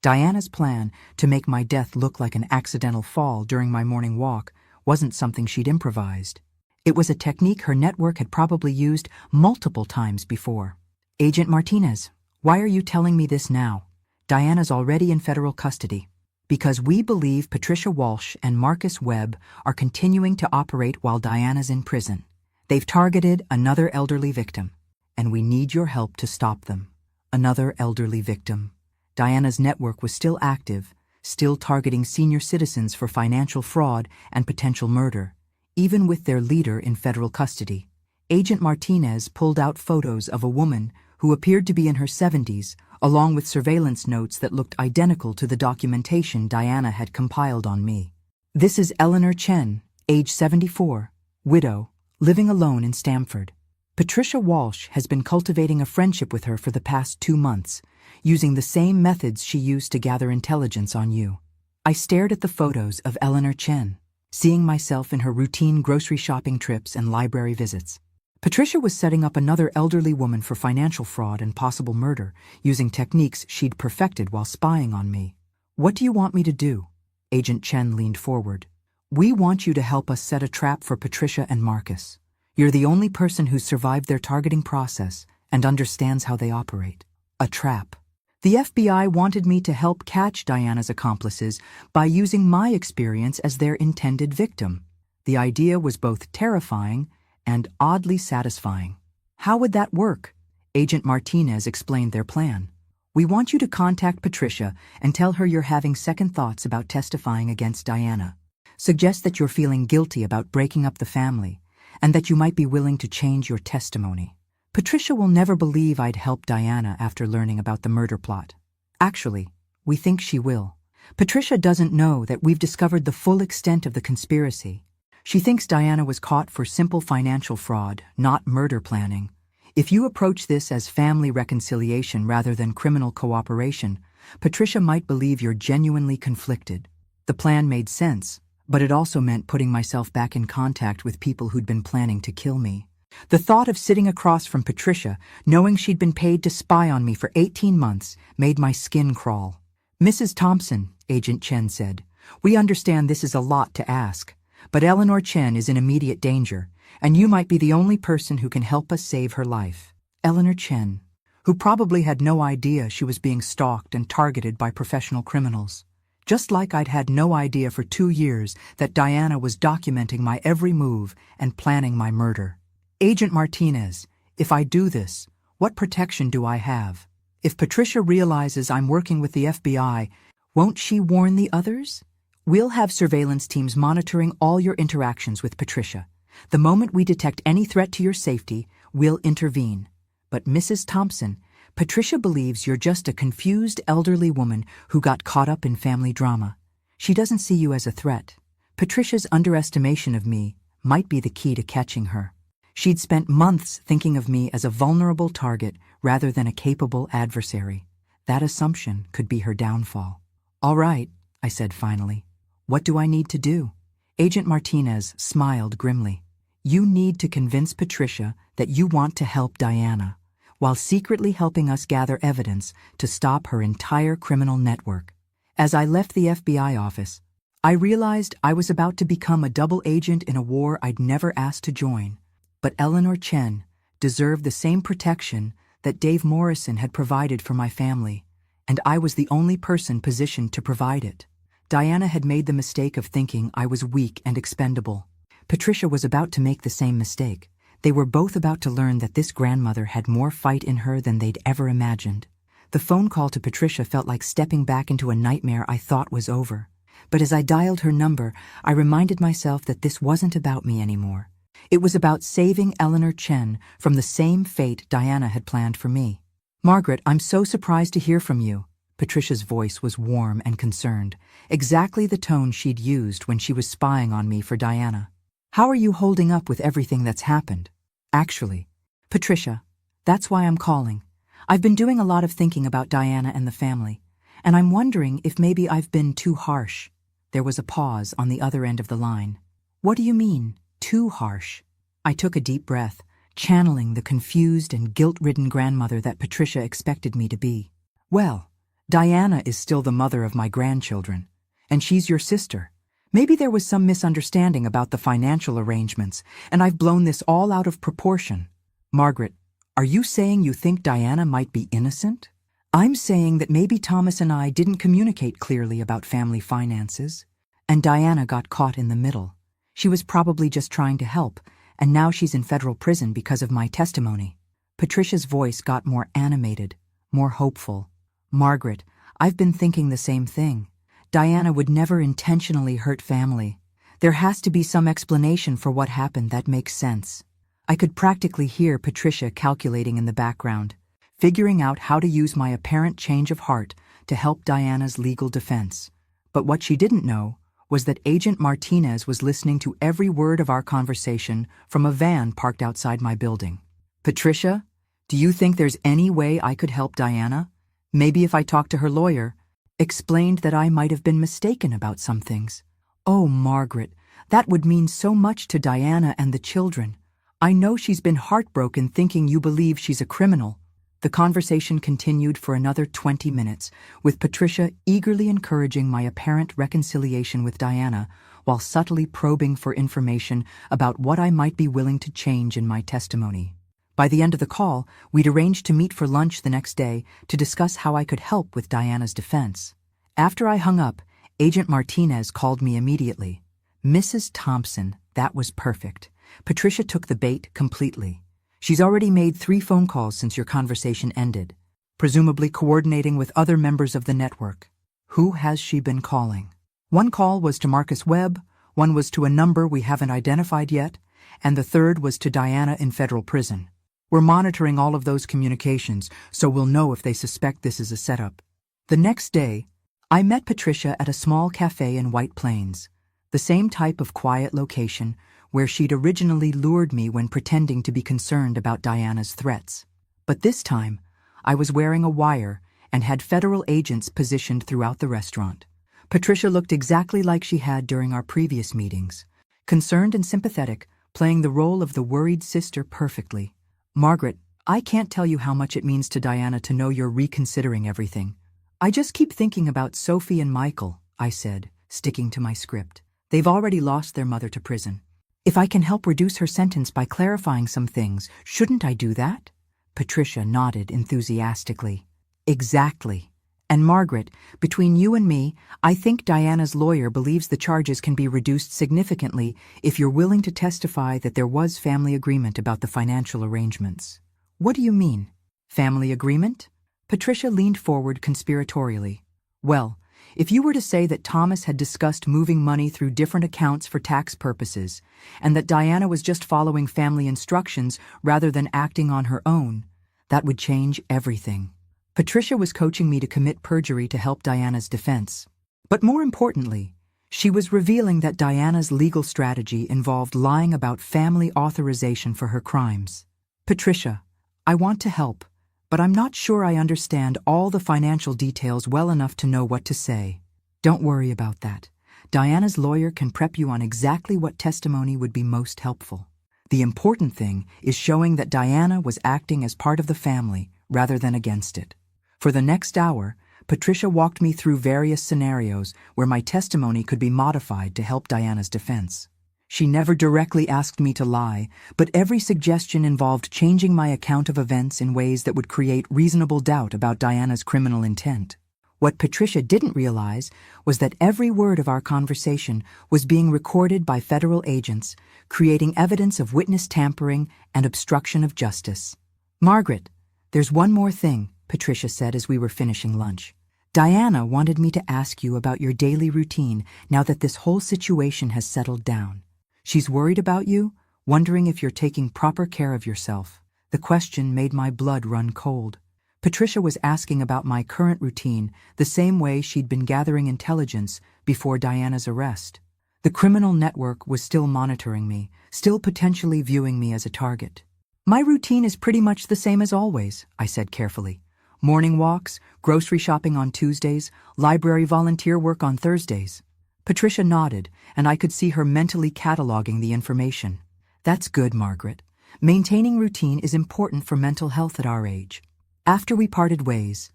Diana's plan to make my death look like an accidental fall during my morning walk wasn't something she'd improvised. It was a technique her network had probably used multiple times before. Agent Martinez, why are you telling me this now? Diana's already in federal custody. Because we believe Patricia Walsh and Marcus Webb are continuing to operate while Diana's in prison. They've targeted another elderly victim, and we need your help to stop them. Another elderly victim. Diana's network was still active, still targeting senior citizens for financial fraud and potential murder, even with their leader in federal custody. Agent Martinez pulled out photos of a woman who appeared to be in her 70s, along with surveillance notes that looked identical to the documentation Diana had compiled on me. This is Eleanor Chen, age 74, widow, living alone in Stamford. Patricia Walsh has been cultivating a friendship with her for the past 2 months, using the same methods she used to gather intelligence on you. I stared at the photos of Eleanor Chen, seeing myself in her routine grocery shopping trips and library visits. Patricia was setting up another elderly woman for financial fraud and possible murder, using techniques she'd perfected while spying on me. What do you want me to do? Agent Chen leaned forward. We want you to help us set a trap for Patricia and Marcus. You're the only person who's survived their targeting process and understands how they operate. A trap. The FBI wanted me to help catch Diana's accomplices by using my experience as their intended victim. The idea was both terrifying and oddly satisfying. How would that work? Agent Martinez explained their plan. We want you to contact Patricia and tell her you're having second thoughts about testifying against Diana. Suggest that you're feeling guilty about breaking up the family and that you might be willing to change your testimony. Patricia will never believe I'd help Diana after learning about the murder plot. Actually, we think she will. Patricia doesn't know that we've discovered the full extent of the conspiracy. She thinks Diana was caught for simple financial fraud, not murder planning. If you approach this as family reconciliation rather than criminal cooperation, Patricia might believe you're genuinely conflicted. The plan made sense, but it also meant putting myself back in contact with people who'd been planning to kill me. The thought of sitting across from Patricia, knowing she'd been paid to spy on me for 18 months, made my skin crawl. Mrs. Thompson, Agent Chen said, we understand this is a lot to ask, but Eleanor Chen is in immediate danger, and you might be the only person who can help us save her life. Eleanor Chen, who probably had no idea she was being stalked and targeted by professional criminals. Just like I'd had no idea for 2 years that Diana was documenting my every move and planning my murder. Agent Martinez, if I do this, what protection do I have? If Patricia realizes I'm working with the FBI, won't she warn the others? We'll have surveillance teams monitoring all your interactions with Patricia. The moment we detect any threat to your safety, we'll intervene. But Mrs. Thompson, Patricia believes you're just a confused elderly woman who got caught up in family drama. She doesn't see you as a threat. Patricia's underestimation of me might be the key to catching her. She'd spent months thinking of me as a vulnerable target rather than a capable adversary. That assumption could be her downfall. All right, I said finally. What do I need to do? Agent Martinez smiled grimly. You need to convince Patricia that you want to help Diana, while secretly helping us gather evidence to stop her entire criminal network. As I left the FBI office, I realized I was about to become a double agent in a war I'd never asked to join. But Eleanor Chen deserved the same protection that Dave Morrison had provided for my family, and I was the only person positioned to provide it. Diana had made the mistake of thinking I was weak and expendable. Patricia was about to make the same mistake. They were both about to learn that this grandmother had more fight in her than they'd ever imagined. The phone call to Patricia felt like stepping back into a nightmare I thought was over. But as I dialed her number, I reminded myself that this wasn't about me anymore. It was about saving Eleanor Chen from the same fate Diana had planned for me. Margaret, I'm so surprised to hear from you. Patricia's voice was warm and concerned, exactly the tone she'd used when she was spying on me for Diana. How are you holding up with everything that's happened? Actually, Patricia, that's why I'm calling. I've been doing a lot of thinking about Diana and the family, and I'm wondering if maybe I've been too harsh. There was a pause on the other end of the line. What do you mean, too harsh? I took a deep breath, channeling the confused and guilt-ridden grandmother that Patricia expected me to be. Well, Diana is still the mother of my grandchildren, and she's your sister. Maybe there was some misunderstanding about the financial arrangements, and I've blown this all out of proportion. Margaret, are you saying you think Diana might be innocent? I'm saying that maybe Thomas and I didn't communicate clearly about family finances, and Diana got caught in the middle. She was probably just trying to help, and now she's in federal prison because of my testimony. Patricia's voice got more animated, more hopeful. Margaret, I've been thinking the same thing. Diana would never intentionally hurt family. There has to be some explanation for what happened that makes sense. I could practically hear Patricia calculating in the background, figuring out how to use my apparent change of heart to help Diana's legal defense. But what she didn't know was that Agent Martinez was listening to every word of our conversation from a van parked outside my building. Patricia, do you think there's any way I could help Diana? Maybe if I talked to her lawyer, explained that I might have been mistaken about some things. Oh, Margaret, that would mean so much to Diana and the children. I know she's been heartbroken thinking you believe she's a criminal. The conversation continued for another 20 minutes, with Patricia eagerly encouraging my apparent reconciliation with Diana, while subtly probing for information about what I might be willing to change in my testimony. By the end of the call, we'd arranged to meet for lunch the next day to discuss how I could help with Diana's defense. After I hung up, Agent Martinez called me immediately. Mrs. Thompson, that was perfect. Patricia took the bait completely. She's already made 3 phone calls since your conversation ended, presumably coordinating with other members of the network. Who has she been calling? One call was to Marcus Webb, one was to a number we haven't identified yet, and the third was to Diana in federal prison. We're monitoring all of those communications, so we'll know if they suspect this is a setup. The next day, I met Patricia at a small cafe in White Plains, the same type of quiet location where she'd originally lured me when pretending to be concerned about Diana's threats. But this time, I was wearing a wire and had federal agents positioned throughout the restaurant. Patricia looked exactly like she had during our previous meetings, concerned and sympathetic, playing the role of the worried sister perfectly. Margaret, I can't tell you how much it means to Diana to know you're reconsidering everything. I just keep thinking about Sophie and Michael, I said, sticking to my script. They've already lost their mother to prison. If I can help reduce her sentence by clarifying some things, shouldn't I do that? Patricia nodded enthusiastically. Exactly. And Margaret, between you and me, I think Diana's lawyer believes the charges can be reduced significantly if you're willing to testify that there was family agreement about the financial arrangements. What do you mean? Family agreement? Patricia leaned forward conspiratorially. Well, if you were to say that Thomas had discussed moving money through different accounts for tax purposes, and that Diana was just following family instructions rather than acting on her own, that would change everything. Patricia was coaching me to commit perjury to help Diana's defense. But more importantly, she was revealing that Diana's legal strategy involved lying about family authorization for her crimes. Patricia, I want to help, but I'm not sure I understand all the financial details well enough to know what to say. Don't worry about that. Diana's lawyer can prep you on exactly what testimony would be most helpful. The important thing is showing that Diana was acting as part of the family rather than against it. For the next hour, Patricia walked me through various scenarios where my testimony could be modified to help Diana's defense. She never directly asked me to lie, but every suggestion involved changing my account of events in ways that would create reasonable doubt about Diana's criminal intent. What Patricia didn't realize was that every word of our conversation was being recorded by federal agents, creating evidence of witness tampering and obstruction of justice. Margaret, there's one more thing, Patricia said as we were finishing lunch. Diana wanted me to ask you about your daily routine now that this whole situation has settled down. She's worried about you, wondering if you're taking proper care of yourself. The question made my blood run cold. Patricia was asking about my current routine the same way she'd been gathering intelligence before Diana's arrest. The criminal network was still monitoring me, still potentially viewing me as a target. My routine is pretty much the same as always, I said carefully. Morning walks, grocery shopping on Tuesdays, library volunteer work on Thursdays. Patricia nodded, and I could see her mentally cataloging the information. That's good, Margaret. Maintaining routine is important for mental health at our age. After we parted ways,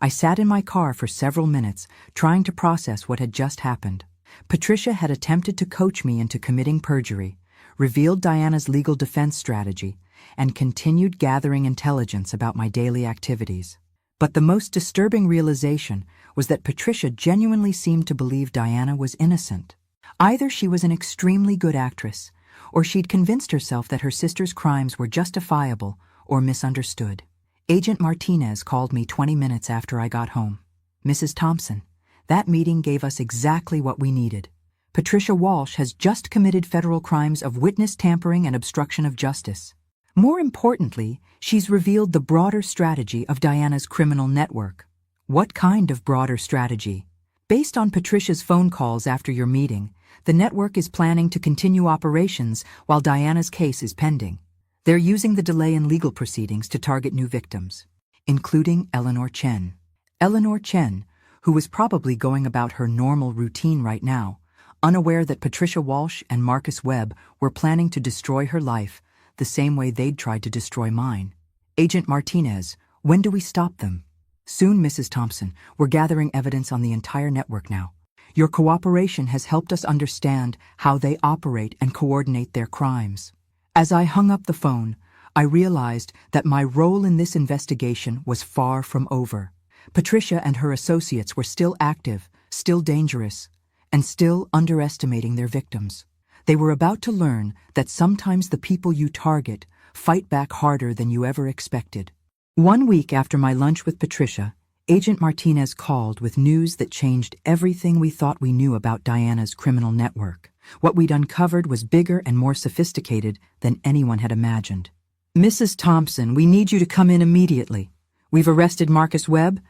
I sat in my car for several minutes, trying to process what had just happened. Patricia had attempted to coach me into committing perjury, revealed Diana's legal defense strategy, and continued gathering intelligence about my daily activities. But the most disturbing realization was that Patricia genuinely seemed to believe Diana was innocent. Either she was an extremely good actress, or she'd convinced herself that her sister's crimes were justifiable or misunderstood. Agent Martinez called me 20 minutes after I got home. Mrs. Thompson, that meeting gave us exactly what we needed. Patricia Walsh has just committed federal crimes of witness tampering and obstruction of justice. More importantly, she's revealed the broader strategy of Diana's criminal network. What kind of broader strategy? Based on Patricia's phone calls after your meeting, the network is planning to continue operations while Diana's case is pending. They're using the delay in legal proceedings to target new victims, including Eleanor Chen. Eleanor Chen, who was probably going about her normal routine right now, unaware that Patricia Walsh and Marcus Webb were planning to destroy her life the same way they'd tried to destroy mine. Agent Martinez, when do we stop them? Soon, Mrs. Thompson. We're gathering evidence on the entire network now. Your cooperation has helped us understand how they operate and coordinate their crimes. As I hung up the phone, I realized that my role in this investigation was far from over. Patricia and her associates were still active, still dangerous, and still underestimating their victims. They were about to learn that sometimes the people you target fight back harder than you ever expected. 1 week after my lunch with Patricia, Agent Martinez called with news that changed everything we thought we knew about Diana's criminal network. What we'd uncovered was bigger and more sophisticated than anyone had imagined. Mrs. Thompson, we need you to come in immediately. We've arrested Marcus Webb,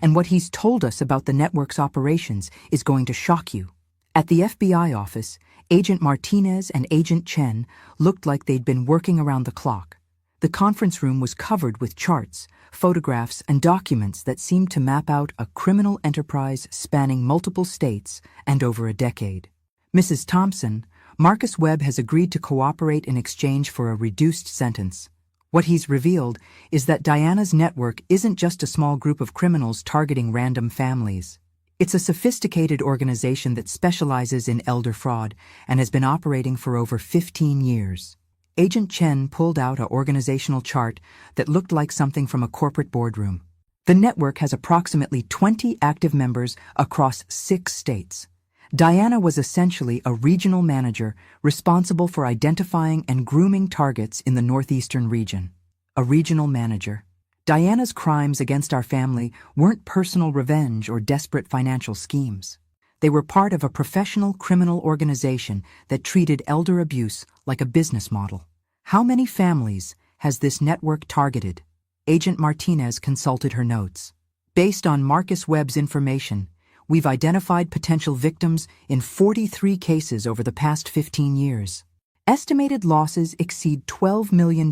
and what he's told us about the network's operations is going to shock you. At the FBI office, Agent Martinez and Agent Chen looked like they'd been working around the clock. The conference room was covered with charts, photographs, and documents that seemed to map out a criminal enterprise spanning multiple states and over a decade. Mrs. Thompson, Marcus Webb has agreed to cooperate in exchange for a reduced sentence. What he's revealed is that Diana's network isn't just a small group of criminals targeting random families. It's a sophisticated organization that specializes in elder fraud and has been operating for over 15 years. Agent Chen pulled out an organizational chart that looked like something from a corporate boardroom. The network has approximately 20 active members across 6 states. Diana was essentially a regional manager responsible for identifying and grooming targets in the northeastern region. A regional manager. Diana's crimes against our family weren't personal revenge or desperate financial schemes. They were part of a professional criminal organization that treated elder abuse like a business model. How many families has this network targeted? Agent Martinez consulted her notes. Based on Marcus Webb's information, we've identified potential victims in 43 cases over the past 15 years. Estimated losses exceed $12 million,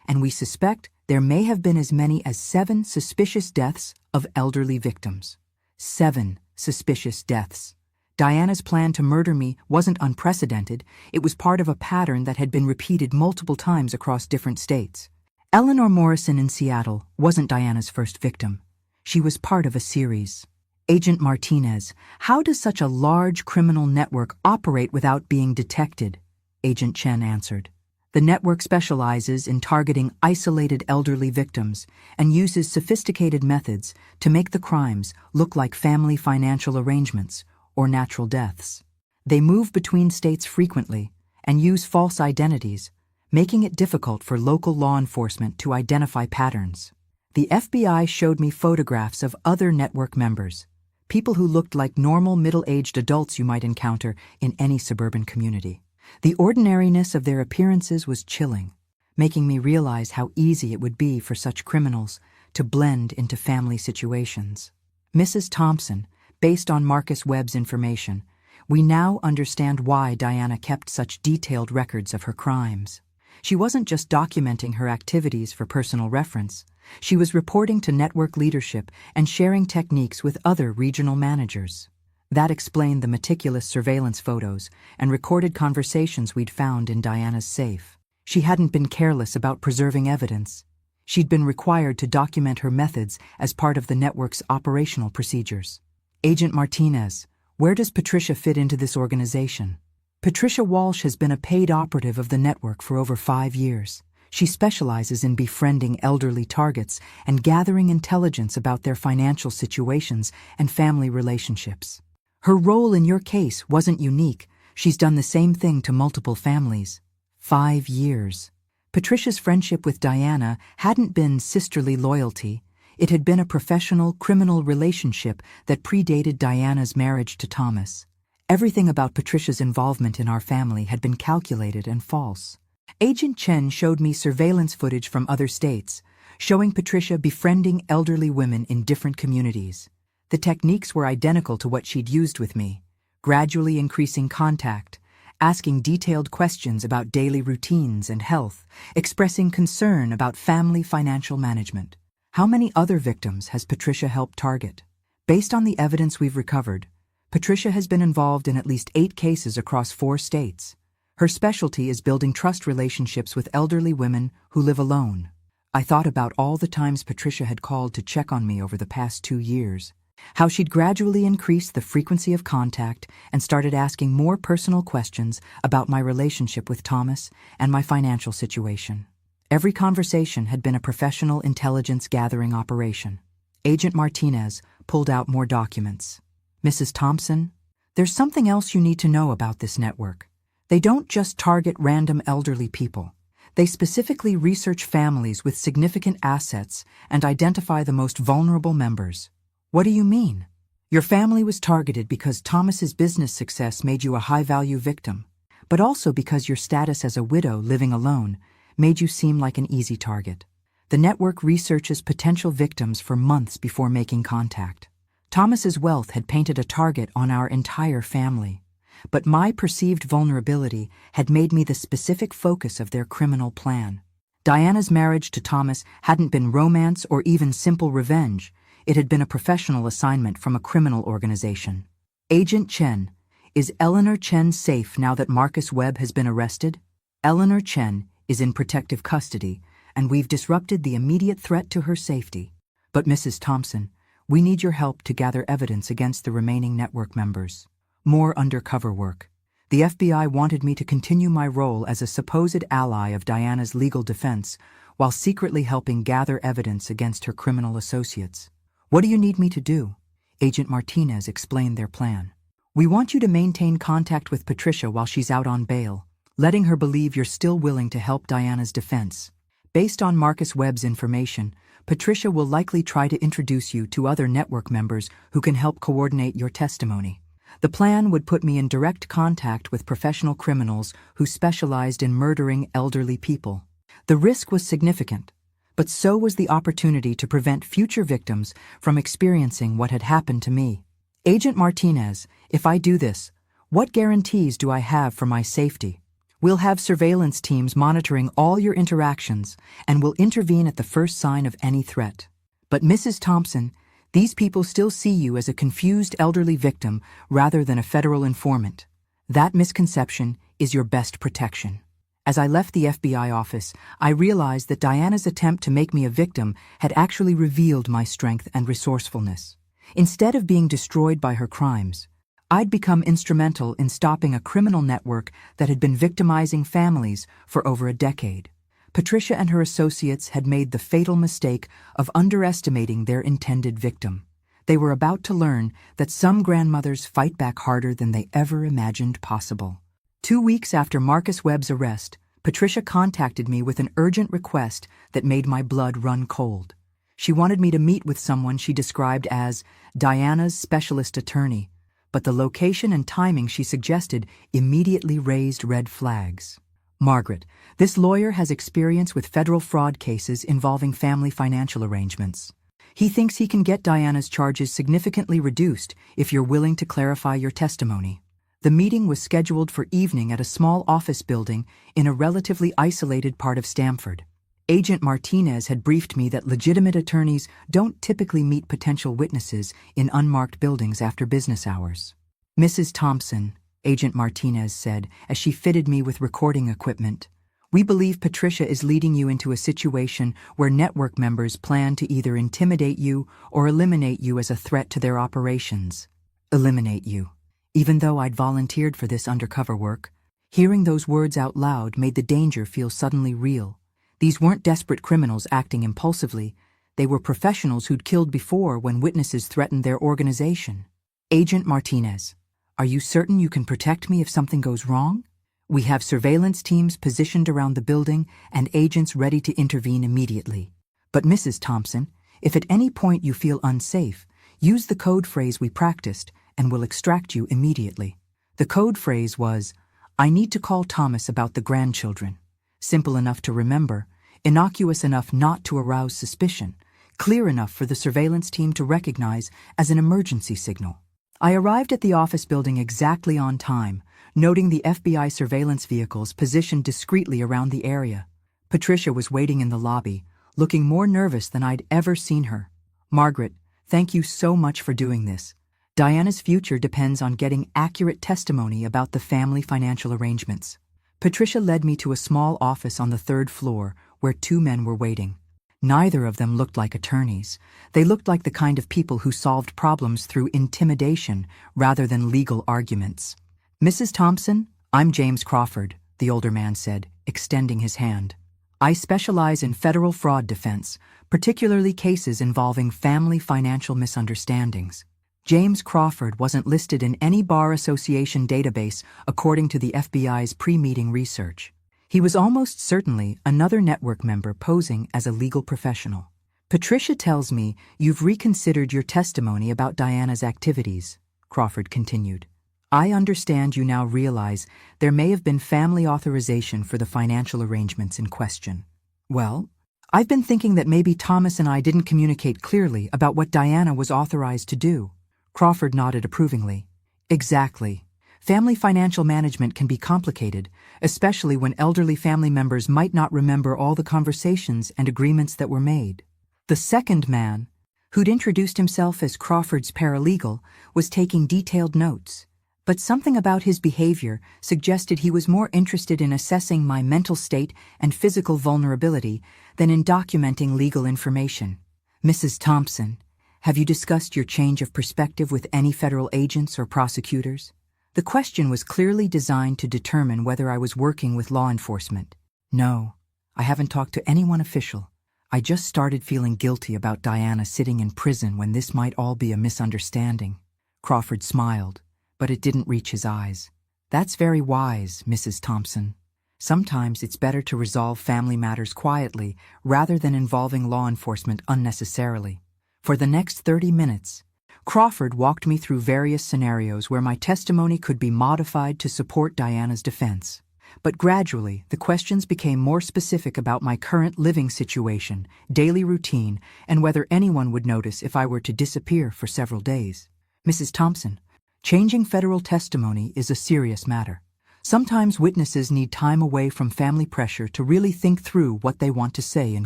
and we suspect there may have been as many as 7 suspicious deaths of elderly victims. 7 suspicious deaths. Diana's plan to murder me wasn't unprecedented. It was part of a pattern that had been repeated multiple times across different states. Eleanor Morrison in Seattle wasn't Diana's first victim. She was part of a series. Agent Martinez, how does such a large criminal network operate without being detected? Agent Chen answered. The network specializes in targeting isolated elderly victims and uses sophisticated methods to make the crimes look like family financial arrangements or natural deaths. They move between states frequently and use false identities, making it difficult for local law enforcement to identify patterns. The FBI showed me photographs of other network members, people who looked like normal middle-aged adults you might encounter in any suburban community. The ordinariness of their appearances was chilling, making me realize how easy it would be for such criminals to blend into family situations. Mrs. Thompson, based on Marcus Webb's information, we now understand why Diana kept such detailed records of her crimes. She wasn't just documenting her activities for personal reference. She was reporting to network leadership and sharing techniques with other regional managers. That explained the meticulous surveillance photos and recorded conversations we'd found in Diana's safe. She hadn't been careless about preserving evidence. She'd been required to document her methods as part of the network's operational procedures. Agent Martinez, where does Patricia fit into this organization? Patricia Walsh has been a paid operative of the network for over 5 years. She specializes in befriending elderly targets and gathering intelligence about their financial situations and family relationships. Her role in your case wasn't unique. She's done the same thing to multiple families. 5 years. Patricia's friendship with Diana hadn't been sisterly loyalty. It had been a professional criminal relationship that predated Diana's marriage to Thomas. Everything about Patricia's involvement in our family had been calculated and false. Agent Chen showed me surveillance footage from other states, showing Patricia befriending elderly women in different communities. The techniques were identical to what she'd used with me, gradually increasing contact, asking detailed questions about daily routines and health, expressing concern about family financial management. How many other victims has Patricia helped target? Based on the evidence we've recovered, Patricia has been involved in at least 8 cases across 4 states. Her specialty is building trust relationships with elderly women who live alone. I thought about all the times Patricia had called to check on me over the past 2 years, how she'd gradually increased the frequency of contact and started asking more personal questions about my relationship with Thomas and my financial situation. Every conversation had been a professional intelligence gathering operation. Agent Martinez pulled out more documents. Mrs. Thompson, there's something else you need to know about this network. They don't just target random elderly people. They specifically research families with significant assets and identify the most vulnerable members. What do you mean? Your family was targeted because Thomas's business success made you a high-value victim, but also because your status as a widow living alone made you seem like an easy target. The network researches potential victims for months before making contact. Thomas's wealth had painted a target on our entire family, but my perceived vulnerability had made me the specific focus of their criminal plan. Diana's marriage to Thomas hadn't been romance or even simple revenge. It had been a professional assignment from a criminal organization. Agent Chen, is Eleanor Chen safe now that Marcus Webb has been arrested? Eleanor Chen is in protective custody, and we've disrupted the immediate threat to her safety. But Mrs. Thompson, we need your help to gather evidence against the remaining network members. More undercover work. The FBI wanted me to continue my role as a supposed ally of Diana's legal defense while secretly helping gather evidence against her criminal associates. What do you need me to do? Agent Martinez explained their plan. We want you to maintain contact with Patricia while she's out on bail, letting her believe you're still willing to help Diana's defense. Based on Marcus Webb's information, Patricia will likely try to introduce you to other network members who can help coordinate your testimony. The plan would put me in direct contact with professional criminals who specialized in murdering elderly people. The risk was significant, but so was the opportunity to prevent future victims from experiencing what had happened to me. Agent Martinez, if I do this, what guarantees do I have for my safety? We'll have surveillance teams monitoring all your interactions and will intervene at the first sign of any threat. But Mrs. Thompson, these people still see you as a confused elderly victim rather than a federal informant. That misconception is your best protection. As I left the FBI office, I realized that Diana's attempt to make me a victim had actually revealed my strength and resourcefulness. Instead of being destroyed by her crimes, I'd become instrumental in stopping a criminal network that had been victimizing families for over a decade. Patricia and her associates had made the fatal mistake of underestimating their intended victim. They were about to learn that some grandmothers fight back harder than they ever imagined possible. 2 weeks after Marcus Webb's arrest, Patricia contacted me with an urgent request that made my blood run cold. She wanted me to meet with someone she described as Diana's specialist attorney, but the location and timing she suggested immediately raised red flags. Margaret, this lawyer has experience with federal fraud cases involving family financial arrangements. He thinks he can get Diana's charges significantly reduced if you're willing to clarify your testimony. The meeting was scheduled for evening at a small office building in a relatively isolated part of Stamford. Agent Martinez had briefed me that legitimate attorneys don't typically meet potential witnesses in unmarked buildings after business hours. Mrs. Thompson, Agent Martinez said as she fitted me with recording equipment, we believe Patricia is leading you into a situation where network members plan to either intimidate you or eliminate you as a threat to their operations. Eliminate you. Even though I'd volunteered for this undercover work, hearing those words out loud made the danger feel suddenly real. These weren't desperate criminals acting impulsively. They were professionals who'd killed before when witnesses threatened their organization. Agent Martinez, are you certain you can protect me if something goes wrong? We have surveillance teams positioned around the building and agents ready to intervene immediately. But Mrs. Thompson, if at any point you feel unsafe, use the code phrase we practiced and we'll extract you immediately. The code phrase was, I need to call Thomas about the grandchildren. Simple enough to remember, innocuous enough not to arouse suspicion, clear enough for the surveillance team to recognize as an emergency signal. I arrived at the office building exactly on time, noting the FBI surveillance vehicles positioned discreetly around the area. Patricia was waiting in the lobby, looking more nervous than I'd ever seen her. Margaret, thank you so much for doing this. Diana's future depends on getting accurate testimony about the family financial arrangements. Patricia led me to a small office on the third floor where two men were waiting. Neither of them looked like attorneys. They looked like the kind of people who solved problems through intimidation rather than legal arguments. Mrs. Thompson, I'm James Crawford, the older man said, extending his hand. I specialize in federal fraud defense, particularly cases involving family financial misunderstandings. James Crawford wasn't listed in any Bar Association database according to the FBI's pre-meeting research. He was almost certainly another network member posing as a legal professional. Patricia tells me you've reconsidered your testimony about Diana's activities, Crawford continued. I understand you now realize there may have been family authorization for the financial arrangements in question. Well, I've been thinking that maybe Thomas and I didn't communicate clearly about what Diana was authorized to do. Crawford nodded approvingly. Exactly. Family financial management can be complicated, especially when elderly family members might not remember all the conversations and agreements that were made. The second man, who'd introduced himself as Crawford's paralegal, was taking detailed notes. But something about his behavior suggested he was more interested in assessing my mental state and physical vulnerability than in documenting legal information. Mrs. Thompson, have you discussed your change of perspective with any federal agents or prosecutors? The question was clearly designed to determine whether I was working with law enforcement. No, I haven't talked to anyone official. I just started feeling guilty about Diana sitting in prison when this might all be a misunderstanding. Crawford smiled, but it didn't reach his eyes. That's very wise, Mrs. Thompson. Sometimes it's better to resolve family matters quietly rather than involving law enforcement unnecessarily. For the next 30 minutes, Crawford walked me through various scenarios where my testimony could be modified to support Diana's defense. But gradually, the questions became more specific about my current living situation, daily routine, and whether anyone would notice if I were to disappear for several days. Mrs. Thompson, changing federal testimony is a serious matter. Sometimes witnesses need time away from family pressure to really think through what they want to say in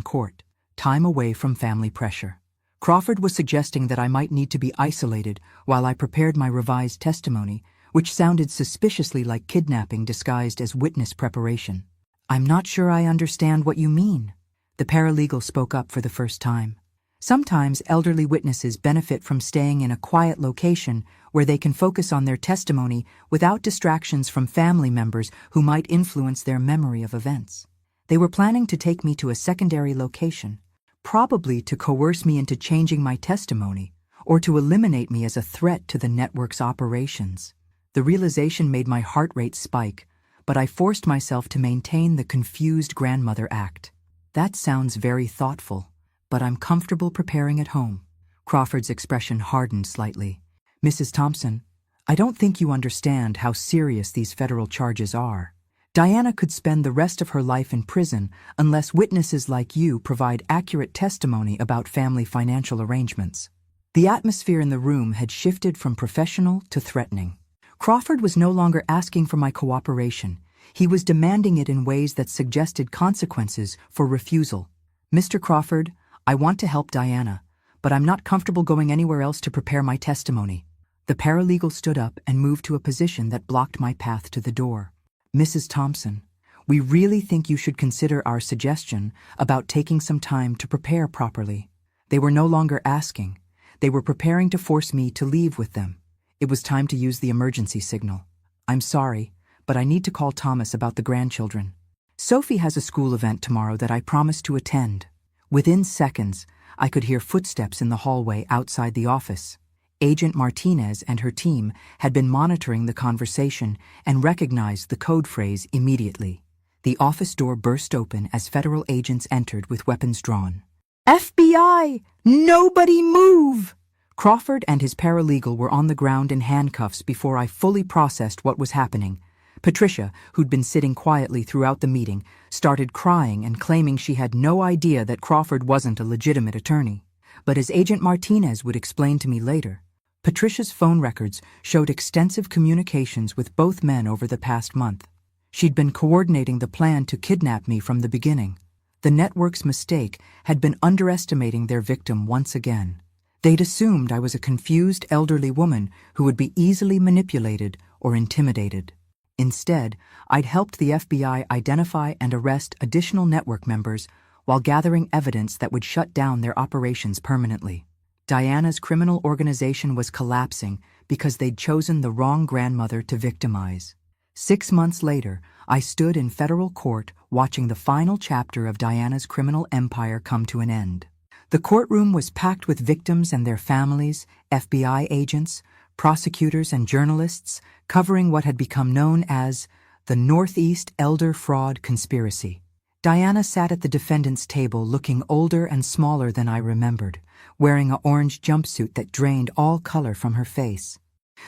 court. Time away from family pressure. Crawford was suggesting that I might need to be isolated while I prepared my revised testimony, which sounded suspiciously like kidnapping disguised as witness preparation. I'm not sure I understand what you mean. The paralegal spoke up for the first time. Sometimes elderly witnesses benefit from staying in a quiet location where they can focus on their testimony without distractions from family members who might influence their memory of events. They were planning to take me to a secondary location, probably to coerce me into changing my testimony or to eliminate me as a threat to the network's operations. The realization made my heart rate spike, but I forced myself to maintain the confused grandmother act. That sounds very thoughtful, but I'm comfortable preparing at home. Crawford's expression hardened slightly. Mrs. Thompson, I don't think you understand how serious these federal charges are. Diana could spend the rest of her life in prison unless witnesses like you provide accurate testimony about family financial arrangements. The atmosphere in the room had shifted from professional to threatening. Crawford was no longer asking for my cooperation. He was demanding it in ways that suggested consequences for refusal. Mr. Crawford, I want to help Diana, but I'm not comfortable going anywhere else to prepare my testimony. The paralegal stood up and moved to a position that blocked my path to the door. Mrs. Thompson, we really think you should consider our suggestion about taking some time to prepare properly. They were no longer asking. They were preparing to force me to leave with them. It was time to use the emergency signal. I'm sorry, but I need to call Thomas about the grandchildren. Sophie has a school event tomorrow that I promised to attend. Within seconds, I could hear footsteps in the hallway outside the office. Agent Martinez and her team had been monitoring the conversation and recognized the code phrase immediately. The office door burst open as federal agents entered with weapons drawn. FBI! Nobody move! Crawford and his paralegal were on the ground in handcuffs before I fully processed what was happening. Patricia, who'd been sitting quietly throughout the meeting, started crying and claiming she had no idea that Crawford wasn't a legitimate attorney. But as Agent Martinez would explain to me later, Patricia's phone records showed extensive communications with both men over the past month. She'd been coordinating the plan to kidnap me from the beginning. The network's mistake had been underestimating their victim once again. They'd assumed I was a confused elderly woman who would be easily manipulated or intimidated. Instead, I'd helped the FBI identify and arrest additional network members while gathering evidence that would shut down their operations permanently. Diana's criminal organization was collapsing because they'd chosen the wrong grandmother to victimize. 6 months later, I stood in federal court watching the final chapter of Diana's criminal empire come to an end. The courtroom was packed with victims and their families, FBI agents, prosecutors, and journalists, covering what had become known as the Northeast Elder Fraud Conspiracy. Diana sat at the defendant's table looking older and smaller than I remembered, wearing an orange jumpsuit that drained all color from her face.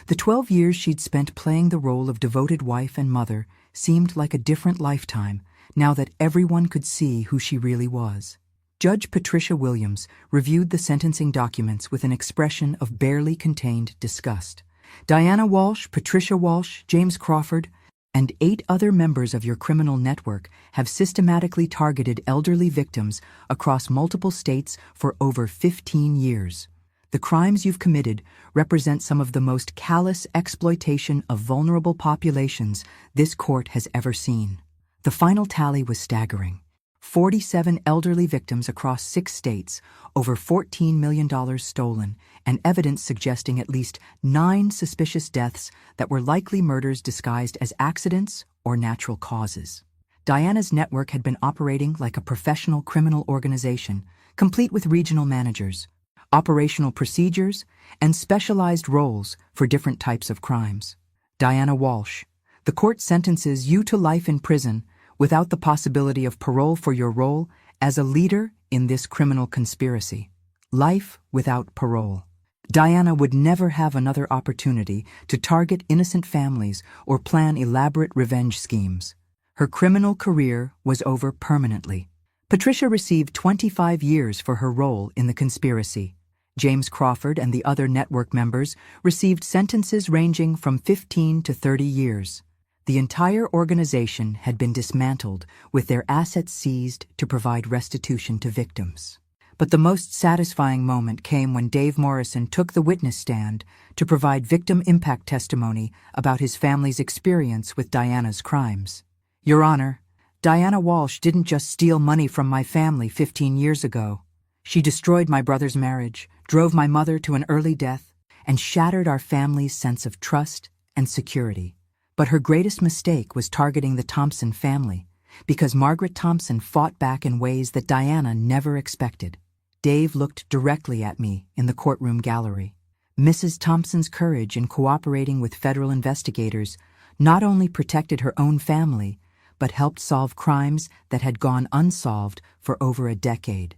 The 12 years she'd spent playing the role of devoted wife and mother seemed like a different lifetime now that everyone could see who she really was. Judge Patricia Williams reviewed the sentencing documents with an expression of barely contained disgust. Diana Walsh, Patricia Walsh, James Crawford, and 8 other members of your criminal network have systematically targeted elderly victims across multiple states for over 15 years. The crimes you've committed represent some of the most callous exploitation of vulnerable populations this court has ever seen. The final tally was staggering. 47 elderly victims across 6 states, over $14 million stolen, and evidence suggesting at least 9 suspicious deaths that were likely murders disguised as accidents or natural causes. Diana's network had been operating like a professional criminal organization, complete with regional managers, operational procedures, and specialized roles for different types of crimes. Diana Walsh, the court sentences you to life in prison without the possibility of parole for your role as a leader in this criminal conspiracy. Life without parole. Diana would never have another opportunity to target innocent families or plan elaborate revenge schemes. Her criminal career was over permanently. Patricia received 25 years for her role in the conspiracy. James Crawford and the other network members received sentences ranging from 15 to 30 years. The entire organization had been dismantled, with their assets seized to provide restitution to victims. But the most satisfying moment came when Dave Morrison took the witness stand to provide victim impact testimony about his family's experience with Diana's crimes. Your Honor, Diana Walsh didn't just steal money from my family 15 years ago. She destroyed my brother's marriage, drove my mother to an early death, and shattered our family's sense of trust and security. But her greatest mistake was targeting the Thompson family, because Margaret Thompson fought back in ways that Diana never expected. Dave looked directly at me in the courtroom gallery. Mrs. Thompson's courage in cooperating with federal investigators not only protected her own family, but helped solve crimes that had gone unsolved for over a decade.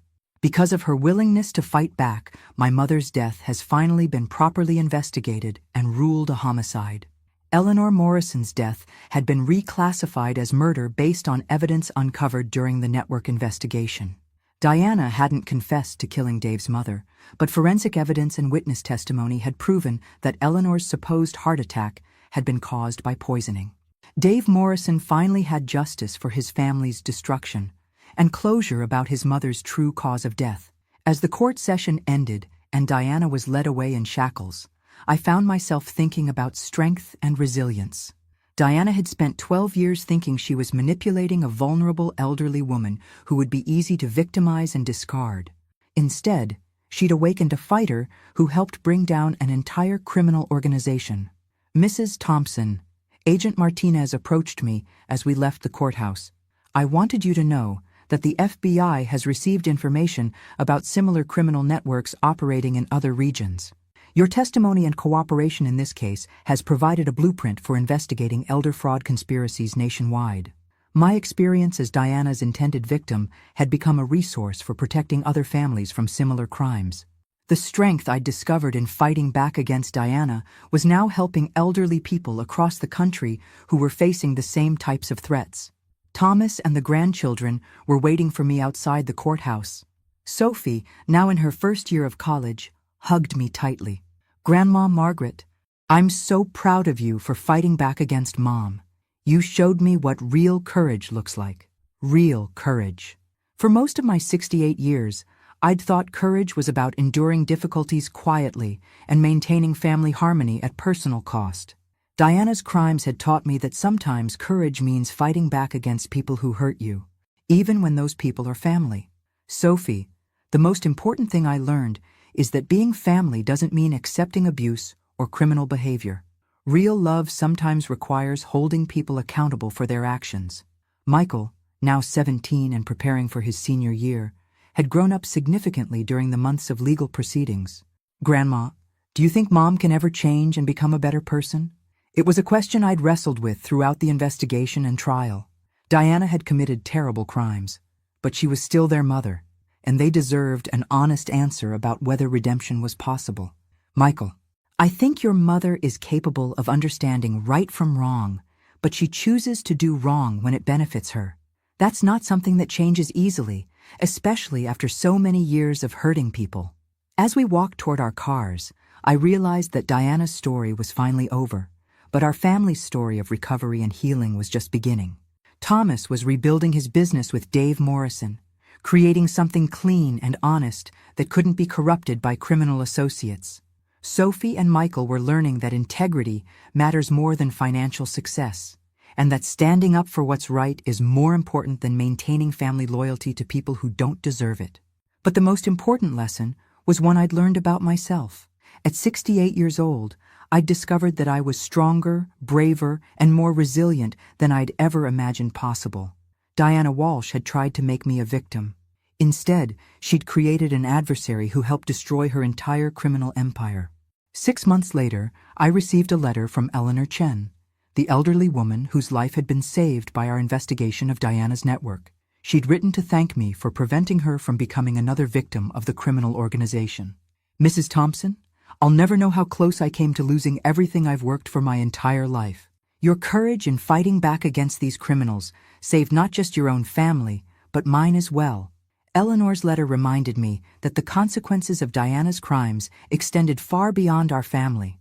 Because of her willingness to fight back, my mother's death has finally been properly investigated and ruled a homicide. Eleanor Morrison's death had been reclassified as murder based on evidence uncovered during the network investigation. Diana hadn't confessed to killing Dave's mother, but forensic evidence and witness testimony had proven that Eleanor's supposed heart attack had been caused by poisoning. Dave Morrison finally had justice for his family's destruction and closure about his mother's true cause of death. As the court session ended and Diana was led away in shackles, I found myself thinking about strength and resilience. Diana had spent 12 years thinking she was manipulating a vulnerable elderly woman who would be easy to victimize and discard. Instead, she'd awakened a fighter who helped bring down an entire criminal organization. Mrs. Thompson, Agent Martinez approached me as we left the courthouse. "I wanted you to know that the FBI has received information about similar criminal networks operating in other regions. Your testimony and cooperation in this case has provided a blueprint for investigating elder fraud conspiracies nationwide." My experience as Diana's intended victim had become a resource for protecting other families from similar crimes. The strength I'd discovered in fighting back against Diana was now helping elderly people across the country who were facing the same types of threats. Thomas and the grandchildren were waiting for me outside the courthouse. Sophie, now in her first year of college, hugged me tightly. "Grandma Margaret, I'm so proud of you for fighting back against Mom. You showed me what real courage looks like. Real courage." For most of my 68 years, I'd thought courage was about enduring difficulties quietly and maintaining family harmony at personal cost. Diana's crimes had taught me that sometimes courage means fighting back against people who hurt you, even when those people are family. Sophie, the most important thing I learned is that being family doesn't mean accepting abuse or criminal behavior. Real love sometimes requires holding people accountable for their actions. Michael, now 17 and preparing for his senior year, had grown up significantly during the months of legal proceedings. "Grandma, do you think Mom can ever change and become a better person?" It was a question I'd wrestled with throughout the investigation and trial. Diana had committed terrible crimes, but she was still their mother, and they deserved an honest answer about whether redemption was possible. "Michael, I think your mother is capable of understanding right from wrong, but she chooses to do wrong when it benefits her. That's not something that changes easily, especially after so many years of hurting people." As we walked toward our cars, I realized that Diana's story was finally over, but our family's story of recovery and healing was just beginning. Thomas was rebuilding his business with Dave Morrison, creating something clean and honest that couldn't be corrupted by criminal associates. Sophie and Michael were learning that integrity matters more than financial success, and that standing up for what's right is more important than maintaining family loyalty to people who don't deserve it. But the most important lesson was one I'd learned about myself. At 68 years old, I'd discovered that I was stronger, braver, and more resilient than I'd ever imagined possible. Diana Walsh had tried to make me a victim. Instead, she'd created an adversary who helped destroy her entire criminal empire. 6 months later, I received a letter from Eleanor Chen, the elderly woman whose life had been saved by our investigation of Diana's network. She'd written to thank me for preventing her from becoming another victim of the criminal organization. "Mrs. Thompson, I'll never know how close I came to losing everything I've worked for my entire life. Your courage in fighting back against these criminals saved not just your own family, but mine as well." Eleanor's letter reminded me that the consequences of Diana's crimes extended far beyond our family.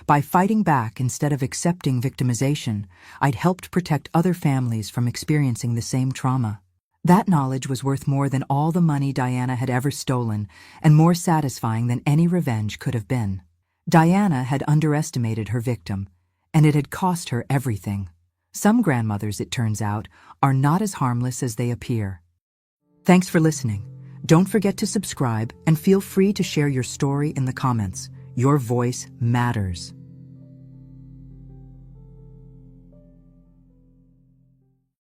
By fighting back instead of accepting victimization, I'd helped protect other families from experiencing the same trauma. That knowledge was worth more than all the money Diana had ever stolen, and more satisfying than any revenge could have been. Diana had underestimated her victim, and it had cost her everything. Some grandmothers, it turns out, are not as harmless as they appear. Thanks for listening. Don't forget to subscribe and feel free to share your story in the comments. Your voice matters.